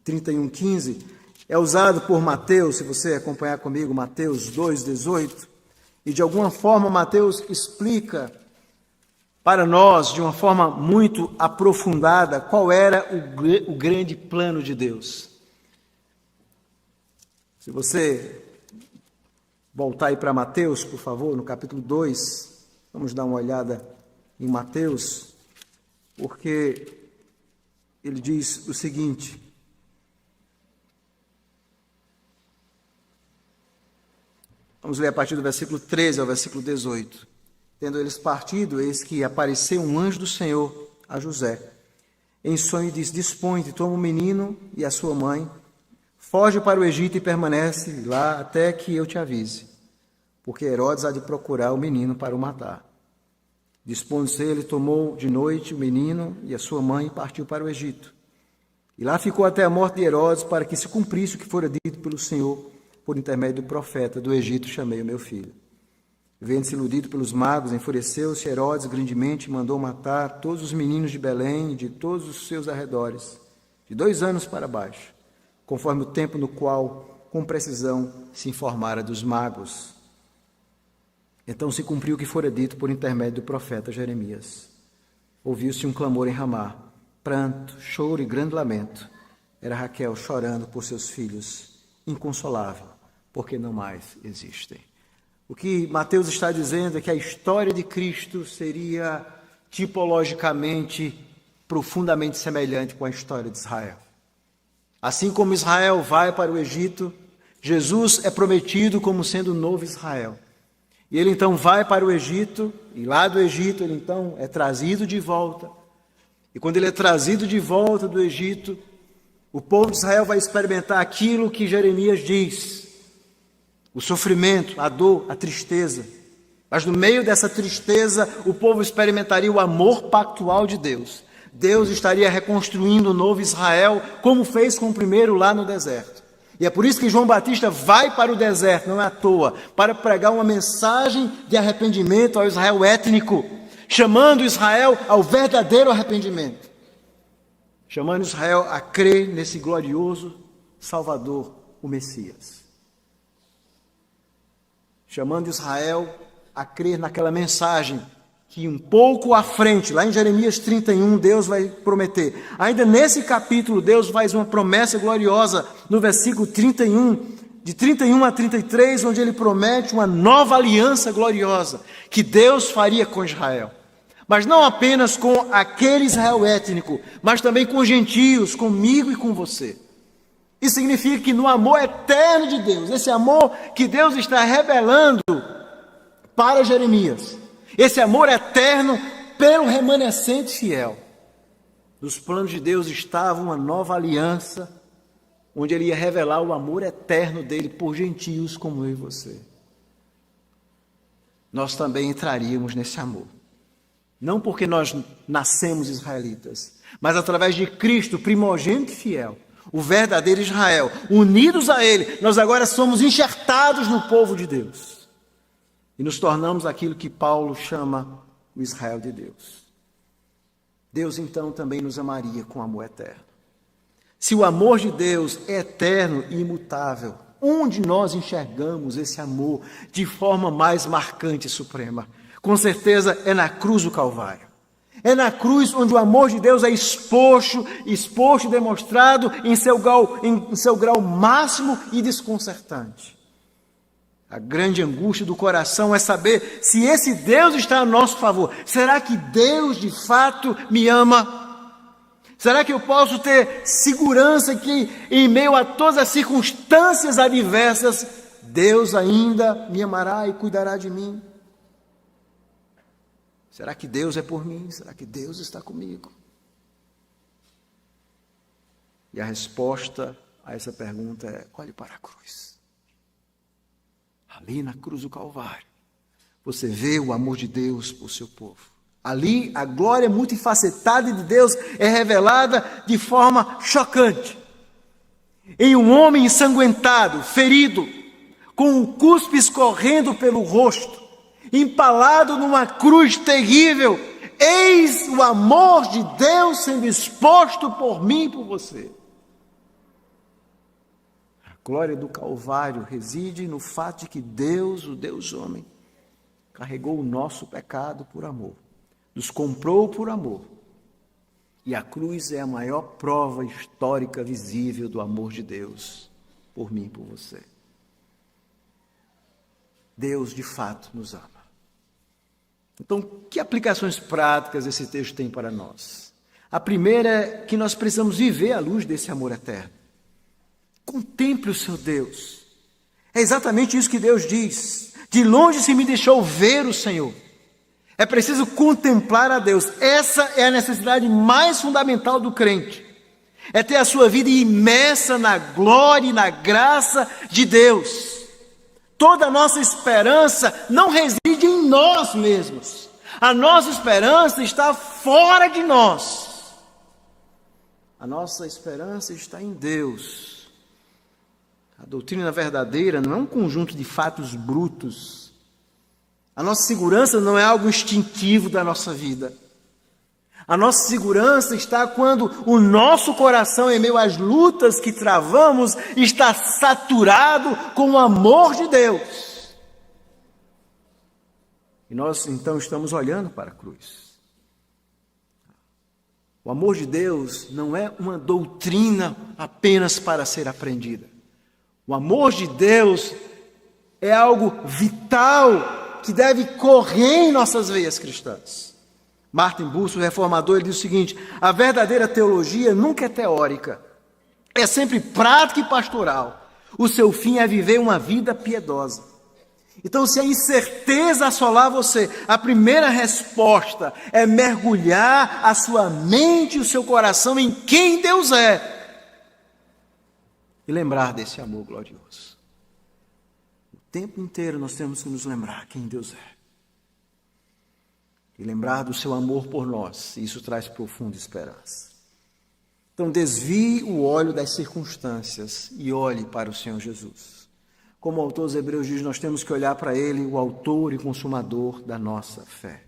31:15, é usado por Mateus, se você acompanhar comigo, Mateus 2:18, e de alguma forma Mateus explica para nós, de uma forma muito aprofundada, qual era o grande plano de Deus. Se você voltar aí para Mateus, por favor, no capítulo 2, vamos dar uma olhada em Mateus, porque ele diz o seguinte: vamos ler a partir do versículo 13 ao versículo 18. Tendo eles partido, eis que apareceu um anjo do Senhor a José. Em sonho diz: dispõe-te, toma o menino e a sua mãe, foge para o Egito e permanece lá até que eu te avise, porque Herodes há de procurar o menino para o matar. Dispôs-se ele, tomou de noite o menino e a sua mãe e partiu para o Egito. E lá ficou até a morte de Herodes, para que se cumprisse o que fora dito pelo Senhor por intermédio do profeta: do Egito chamei o meu filho. Vendo-se iludido pelos magos, enfureceu-se Herodes grandemente e mandou matar todos os meninos de Belém e de todos os seus arredores, de 2 anos para baixo, conforme o tempo no qual, com precisão, se informara dos magos. Então se cumpriu o que fora dito por intermédio do profeta Jeremias. Ouviu-se um clamor em Ramá, pranto, choro e grande lamento. Era Raquel chorando por seus filhos, inconsolável, porque não mais existem. O que Mateus está dizendo é que a história de Cristo seria tipologicamente, profundamente semelhante com a história de Israel. Assim como Israel vai para o Egito, Jesus é prometido como sendo o novo Israel. E ele então vai para o Egito, e lá do Egito ele então é trazido de volta. E quando ele é trazido de volta do Egito, o povo de Israel vai experimentar aquilo que Jeremias diz: o sofrimento, a dor, a tristeza. Mas no meio dessa tristeza, o povo experimentaria o amor pactual de Deus. Deus estaria reconstruindo o novo Israel, como fez com o primeiro lá no deserto. E é por isso que João Batista vai para o deserto, não é à toa, para pregar uma mensagem de arrependimento ao Israel étnico, chamando Israel ao verdadeiro arrependimento, chamando Israel a crer nesse glorioso Salvador, o Messias, chamando Israel a crer naquela mensagem que um pouco à frente, lá em Jeremias 31, Deus vai prometer. Ainda nesse capítulo, Deus faz uma promessa gloriosa no versículo 31, de 31 a 33, onde ele promete uma nova aliança gloriosa que Deus faria com Israel. Mas não apenas com aquele Israel étnico, mas também com os gentios, comigo e com você. Isso significa que no amor eterno de Deus, esse amor que Deus está revelando para Jeremias, esse amor eterno pelo remanescente fiel, nos planos de Deus estava uma nova aliança, onde ele ia revelar o amor eterno dele por gentios como eu e você. Nós também entraríamos nesse amor. Não porque nós nascemos israelitas, mas através de Cristo, primogênito e fiel, o verdadeiro Israel, unidos a ele, nós agora somos enxertados no povo de Deus. E nos tornamos aquilo que Paulo chama o Israel de Deus. Deus então também nos amaria com amor eterno. Se o amor de Deus é eterno e imutável, onde nós enxergamos esse amor de forma mais marcante e suprema? Com certeza é na cruz do Calvário. É na cruz onde o amor de Deus é exposto e demonstrado em seu grau máximo e desconcertante. A grande angústia do coração é saber se esse Deus está a nosso favor. Será que Deus de fato me ama? Será que eu posso ter segurança que em meio a todas as circunstâncias adversas, Deus ainda me amará e cuidará de mim? Será que Deus é por mim? Será que Deus está comigo? E a resposta a essa pergunta é: olhe para a cruz. Ali na cruz do Calvário, você vê o amor de Deus por seu povo. Ali a glória multifacetada de Deus é revelada de forma chocante. Em um homem ensanguentado, ferido, com o cuspe escorrendo pelo rosto, empalado numa cruz terrível, eis o amor de Deus sendo exposto por mim e por você. A glória do Calvário reside no fato de que Deus, o Deus homem, carregou o nosso pecado por amor, nos comprou por amor. E a cruz é a maior prova histórica visível do amor de Deus por mim e por você. Deus, de fato, nos ama. Então, que aplicações práticas esse texto tem para nós? A primeira é que nós precisamos viver à luz desse amor eterno. Contemple o seu Deus. É exatamente isso que Deus diz. De longe se me deixou ver o Senhor. É preciso contemplar a Deus. Essa é a necessidade mais fundamental do crente. É ter a sua vida imersa na glória e na graça de Deus. Toda a nossa esperança não reside em nós mesmos. A nossa esperança está fora de nós. A nossa esperança está em Deus. A doutrina verdadeira não é um conjunto de fatos brutos. A nossa segurança não é algo instintivo da nossa vida. A nossa segurança está quando o nosso coração, em meio às lutas que travamos, está saturado com o amor de Deus. E nós, então, estamos olhando para a cruz. O amor de Deus não é uma doutrina apenas para ser aprendida. O amor de Deus é algo vital que deve correr em nossas veias cristãs. Martin Bucer, o reformador, ele diz o seguinte: a verdadeira teologia nunca é teórica, é sempre prática e pastoral. O seu fim é viver uma vida piedosa. Então, se a incerteza assolar você, a primeira resposta é mergulhar a sua mente e o seu coração em quem Deus é e lembrar desse amor glorioso. O tempo inteiro nós temos que nos lembrar quem Deus é. E lembrar do seu amor por nós. Isso traz profunda esperança. Então desvie o olho das circunstâncias e olhe para o Senhor Jesus. Como o autor aos Hebreus diz, nós temos que olhar para Ele, o autor e consumador da nossa fé.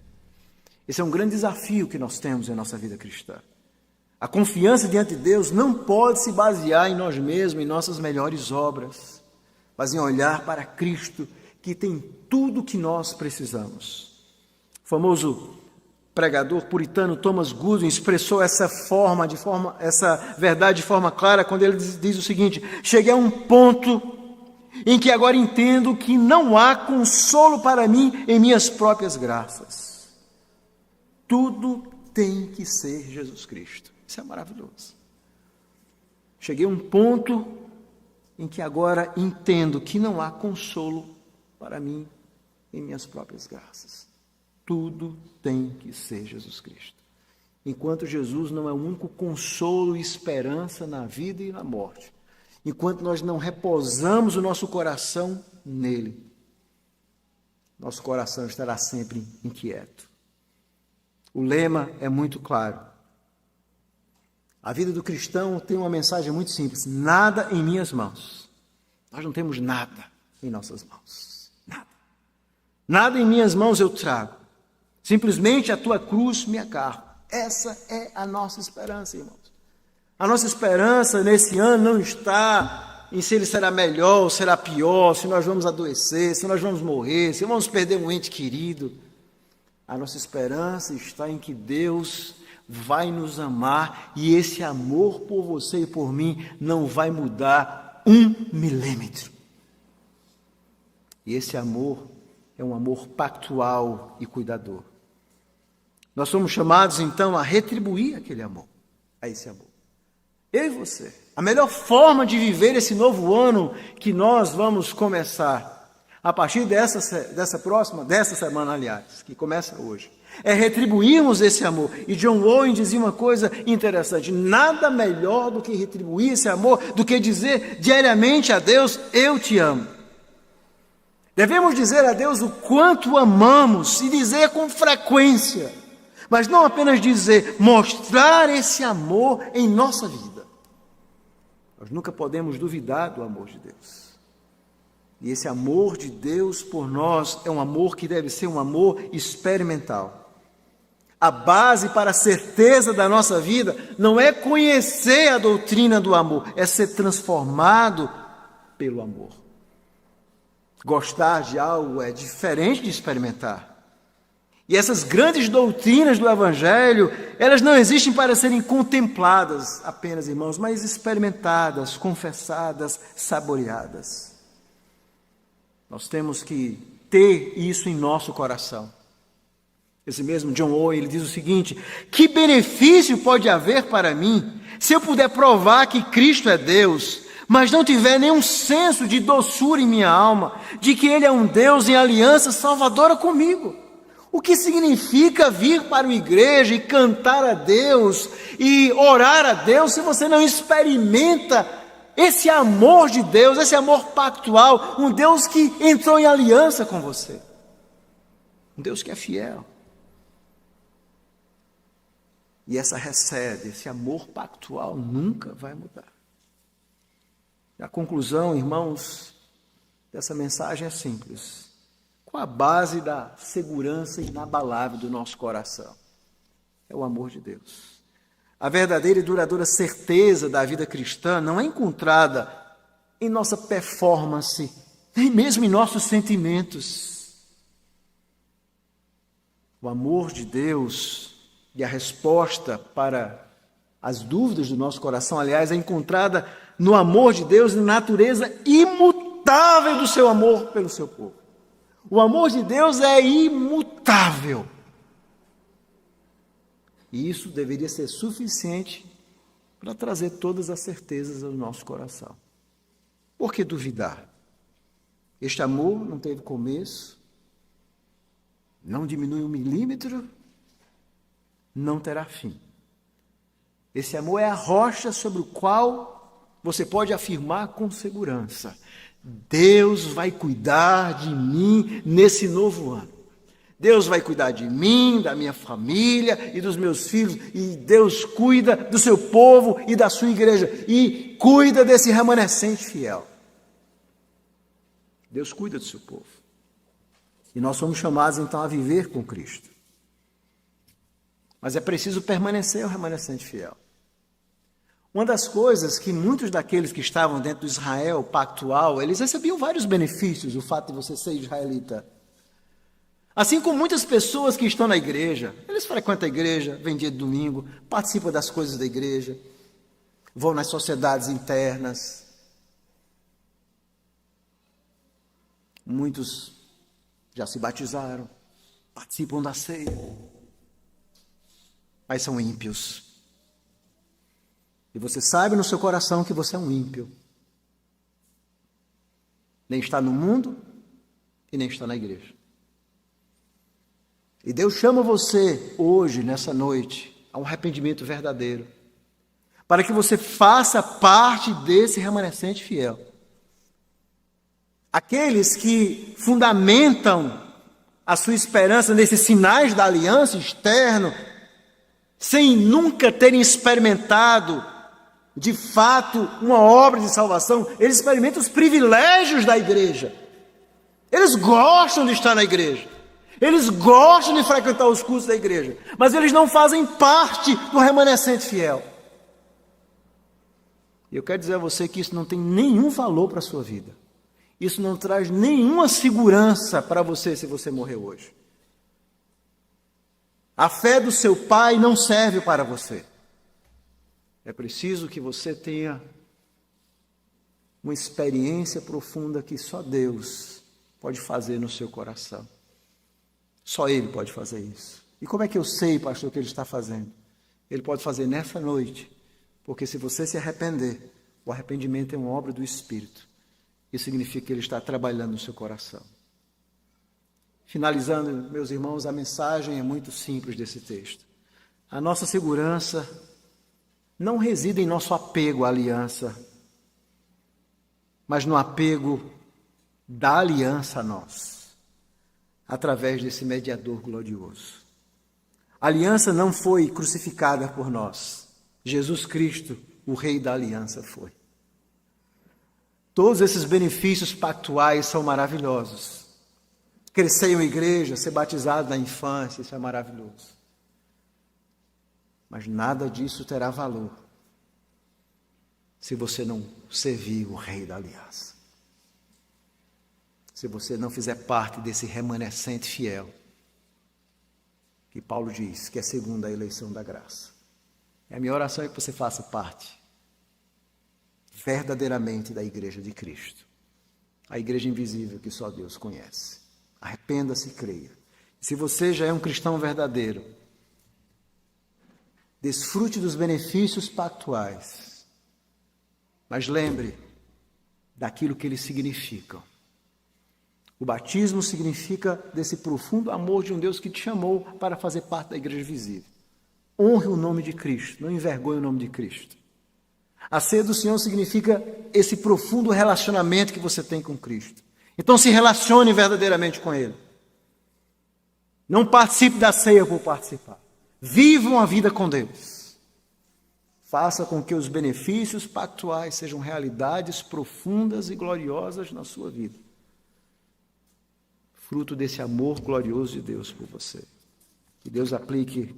Esse é um grande desafio que nós temos em nossa vida cristã. A confiança diante de Deus não pode se basear em nós mesmos, em nossas melhores obras, mas em olhar para Cristo, que tem tudo o que nós precisamos. O famoso pregador puritano Thomas Goodwin expressou essa verdade de forma clara quando ele diz o seguinte: cheguei a um ponto em que agora entendo que não há consolo para mim em minhas próprias graças. Tudo tem que ser Jesus Cristo. Isso é maravilhoso. Cheguei a um ponto em que agora entendo que não há consolo para mim em minhas próprias graças. Tudo tem que ser Jesus Cristo. Enquanto Jesus não é o único consolo e esperança na vida e na morte, enquanto nós não repousamos o nosso coração nele, nosso coração estará sempre inquieto. O lema é muito claro. A vida do cristão tem uma mensagem muito simples: nada em minhas mãos. Nós não temos nada em nossas mãos. Nada. Nada em minhas mãos eu trago. Simplesmente a tua cruz me agarro. Essa é a nossa esperança, irmãos. A nossa esperança nesse ano não está em se ele será melhor ou será pior, se nós vamos adoecer, se nós vamos morrer, se vamos perder um ente querido. A nossa esperança está em que Deus vai nos amar e esse amor por você e por mim não vai mudar 1 milímetro. E esse amor é um amor pactual e cuidador. Nós somos chamados, então, a retribuir aquele amor, a esse amor. Eu e você. A melhor forma de viver esse novo ano que nós vamos começar, a partir dessa semana, aliás, que começa hoje, é retribuirmos esse amor. E John Owen dizia uma coisa interessante: nada melhor do que retribuir esse amor, do que dizer diariamente a Deus: eu te amo. Devemos dizer a Deus o quanto o amamos e dizer com frequência. Mas não apenas dizer, mostrar esse amor em nossa vida. Nós nunca podemos duvidar do amor de Deus. E esse amor de Deus por nós é um amor que deve ser um amor experimental. A base para a certeza da nossa vida não é conhecer a doutrina do amor, é ser transformado pelo amor. Gostar de algo é diferente de experimentar. E essas grandes doutrinas do Evangelho, elas não existem para serem contempladas apenas, irmãos, mas experimentadas, confessadas, saboreadas. Nós temos que ter isso em nosso coração. Esse mesmo John Owen, ele diz o seguinte: que benefício pode haver para mim se eu puder provar que Cristo é Deus, mas não tiver nenhum senso de doçura em minha alma, de que Ele é um Deus em aliança salvadora comigo? O que significa vir para a igreja e cantar a Deus e orar a Deus se você não experimenta esse amor de Deus, esse amor pactual, um Deus que entrou em aliança com você, um Deus que é fiel? E essa recebe, esse amor pactual nunca vai mudar. E a conclusão, irmãos, dessa mensagem é simples. Qual a base da segurança inabalável do nosso coração? É o amor de Deus. A verdadeira e duradoura certeza da vida cristã não é encontrada em nossa performance, nem mesmo em nossos sentimentos. O amor de Deus e a resposta para as dúvidas do nosso coração, aliás, é encontrada no amor de Deus e na natureza imutável do seu amor pelo seu povo. O amor de Deus é imutável. E isso deveria ser suficiente para trazer todas as certezas ao nosso coração. Por que duvidar? Este amor não teve começo, não diminui 1 milímetro, não terá fim. Esse amor é a rocha sobre o qual você pode afirmar com segurança: Deus vai cuidar de mim nesse novo ano. Deus vai cuidar de mim, da minha família e dos meus filhos. E Deus cuida do seu povo e da sua igreja. E cuida desse remanescente fiel. Deus cuida do seu povo. E nós somos chamados então a viver com Cristo. Mas é preciso permanecer o remanescente fiel. Uma das coisas que muitos daqueles que estavam dentro do Israel pactual, eles recebiam vários benefícios, o fato de você ser israelita. Assim como muitas pessoas que estão na igreja, eles frequentam a igreja, vêm dia de domingo, participam das coisas da igreja, vão nas sociedades internas. Muitos já se batizaram, participam da ceia, mas são ímpios. E você sabe no seu coração que você é um ímpio. Nem está no mundo e nem está na igreja. E Deus chama você hoje, nessa noite, a um arrependimento verdadeiro, para que você faça parte desse remanescente fiel. Aqueles que fundamentam a sua esperança nesses sinais da aliança externo, sem nunca terem experimentado de fato uma obra de salvação, eles experimentam os privilégios da igreja. Eles gostam de estar na igreja. Eles gostam de frequentar os cultos da igreja. Mas eles não fazem parte do remanescente fiel. E eu quero dizer a você que isso não tem nenhum valor para a sua vida. Isso não traz nenhuma segurança para você se você morrer hoje. A fé do seu pai não serve para você. É preciso que você tenha uma experiência profunda que só Deus pode fazer no seu coração. Só Ele pode fazer isso. E como é que eu sei, pastor, que Ele está fazendo? Ele pode fazer nessa noite, porque se você se arrepender, o arrependimento é uma obra do Espírito. Isso significa que Ele está trabalhando no seu coração. Finalizando, meus irmãos, a mensagem é muito simples desse texto. A nossa segurança não reside em nosso apego à aliança, mas no apego da aliança a nós, através desse mediador glorioso. A aliança não foi crucificada por nós. Jesus Cristo, o Rei da aliança, foi. Todos esses benefícios pactuais são maravilhosos. Crescer em uma igreja, ser batizado na infância, isso é maravilhoso. Mas nada disso terá valor se você não servir o Rei da aliança. Se você não fizer parte desse remanescente fiel que Paulo diz que é segundo a eleição da graça. A minha oração é que você faça parte verdadeiramente da igreja de Cristo, a igreja invisível que só Deus conhece. Arrependa-se e creia. Se você já é um cristão verdadeiro, desfrute dos benefícios pactuais, mas lembre daquilo que eles significam. O batismo significa desse profundo amor de um Deus que te chamou para fazer parte da igreja visível. Honre o nome de Cristo, não envergonhe o nome de Cristo. A ceia do Senhor significa esse profundo relacionamento que você tem com Cristo. Então se relacione verdadeiramente com Ele. Não participe da ceia por participar. Viva uma vida com Deus. Faça com que os benefícios pactuais sejam realidades profundas e gloriosas na sua vida. Fruto desse amor glorioso de Deus por você. Que Deus aplique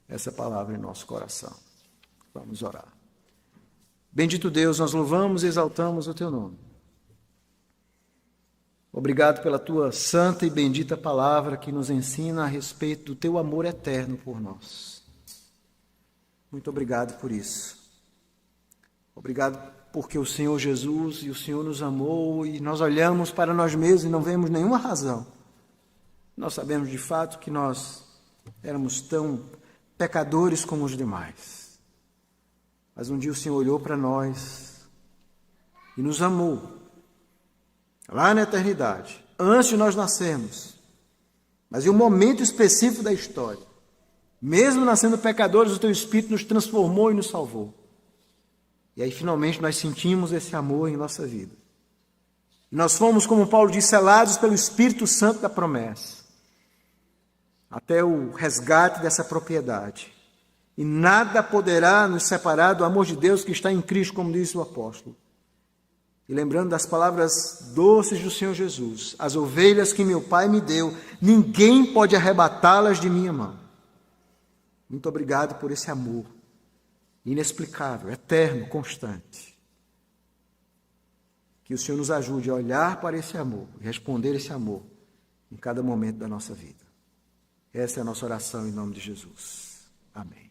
essa palavra em nosso coração. Vamos orar. Bendito Deus, nós louvamos e exaltamos o Teu nome. Obrigado pela Tua santa e bendita palavra que nos ensina a respeito do Teu amor eterno por nós. Muito obrigado por isso. Obrigado porque o Senhor Jesus e o Senhor nos amou e nós olhamos para nós mesmos e não vemos nenhuma razão. Nós sabemos de fato que nós éramos tão pecadores como os demais. Mas um dia o Senhor olhou para nós e nos amou. Lá na eternidade, antes de nós nascermos, mas em um momento específico da história, mesmo nascendo pecadores, o Teu Espírito nos transformou e nos salvou. E aí finalmente nós sentimos esse amor em nossa vida. E nós fomos, como Paulo diz, selados pelo Espírito Santo da promessa, até o resgate dessa propriedade. E nada poderá nos separar do amor de Deus que está em Cristo, como diz o apóstolo. E lembrando das palavras doces do Senhor Jesus, as ovelhas que meu Pai me deu, ninguém pode arrebatá-las de minha mão. Muito obrigado por esse amor inexplicável, eterno, constante. Que o Senhor nos ajude a olhar para esse amor e responder esse amor em cada momento da nossa vida. Essa é a nossa oração em nome de Jesus. Amém.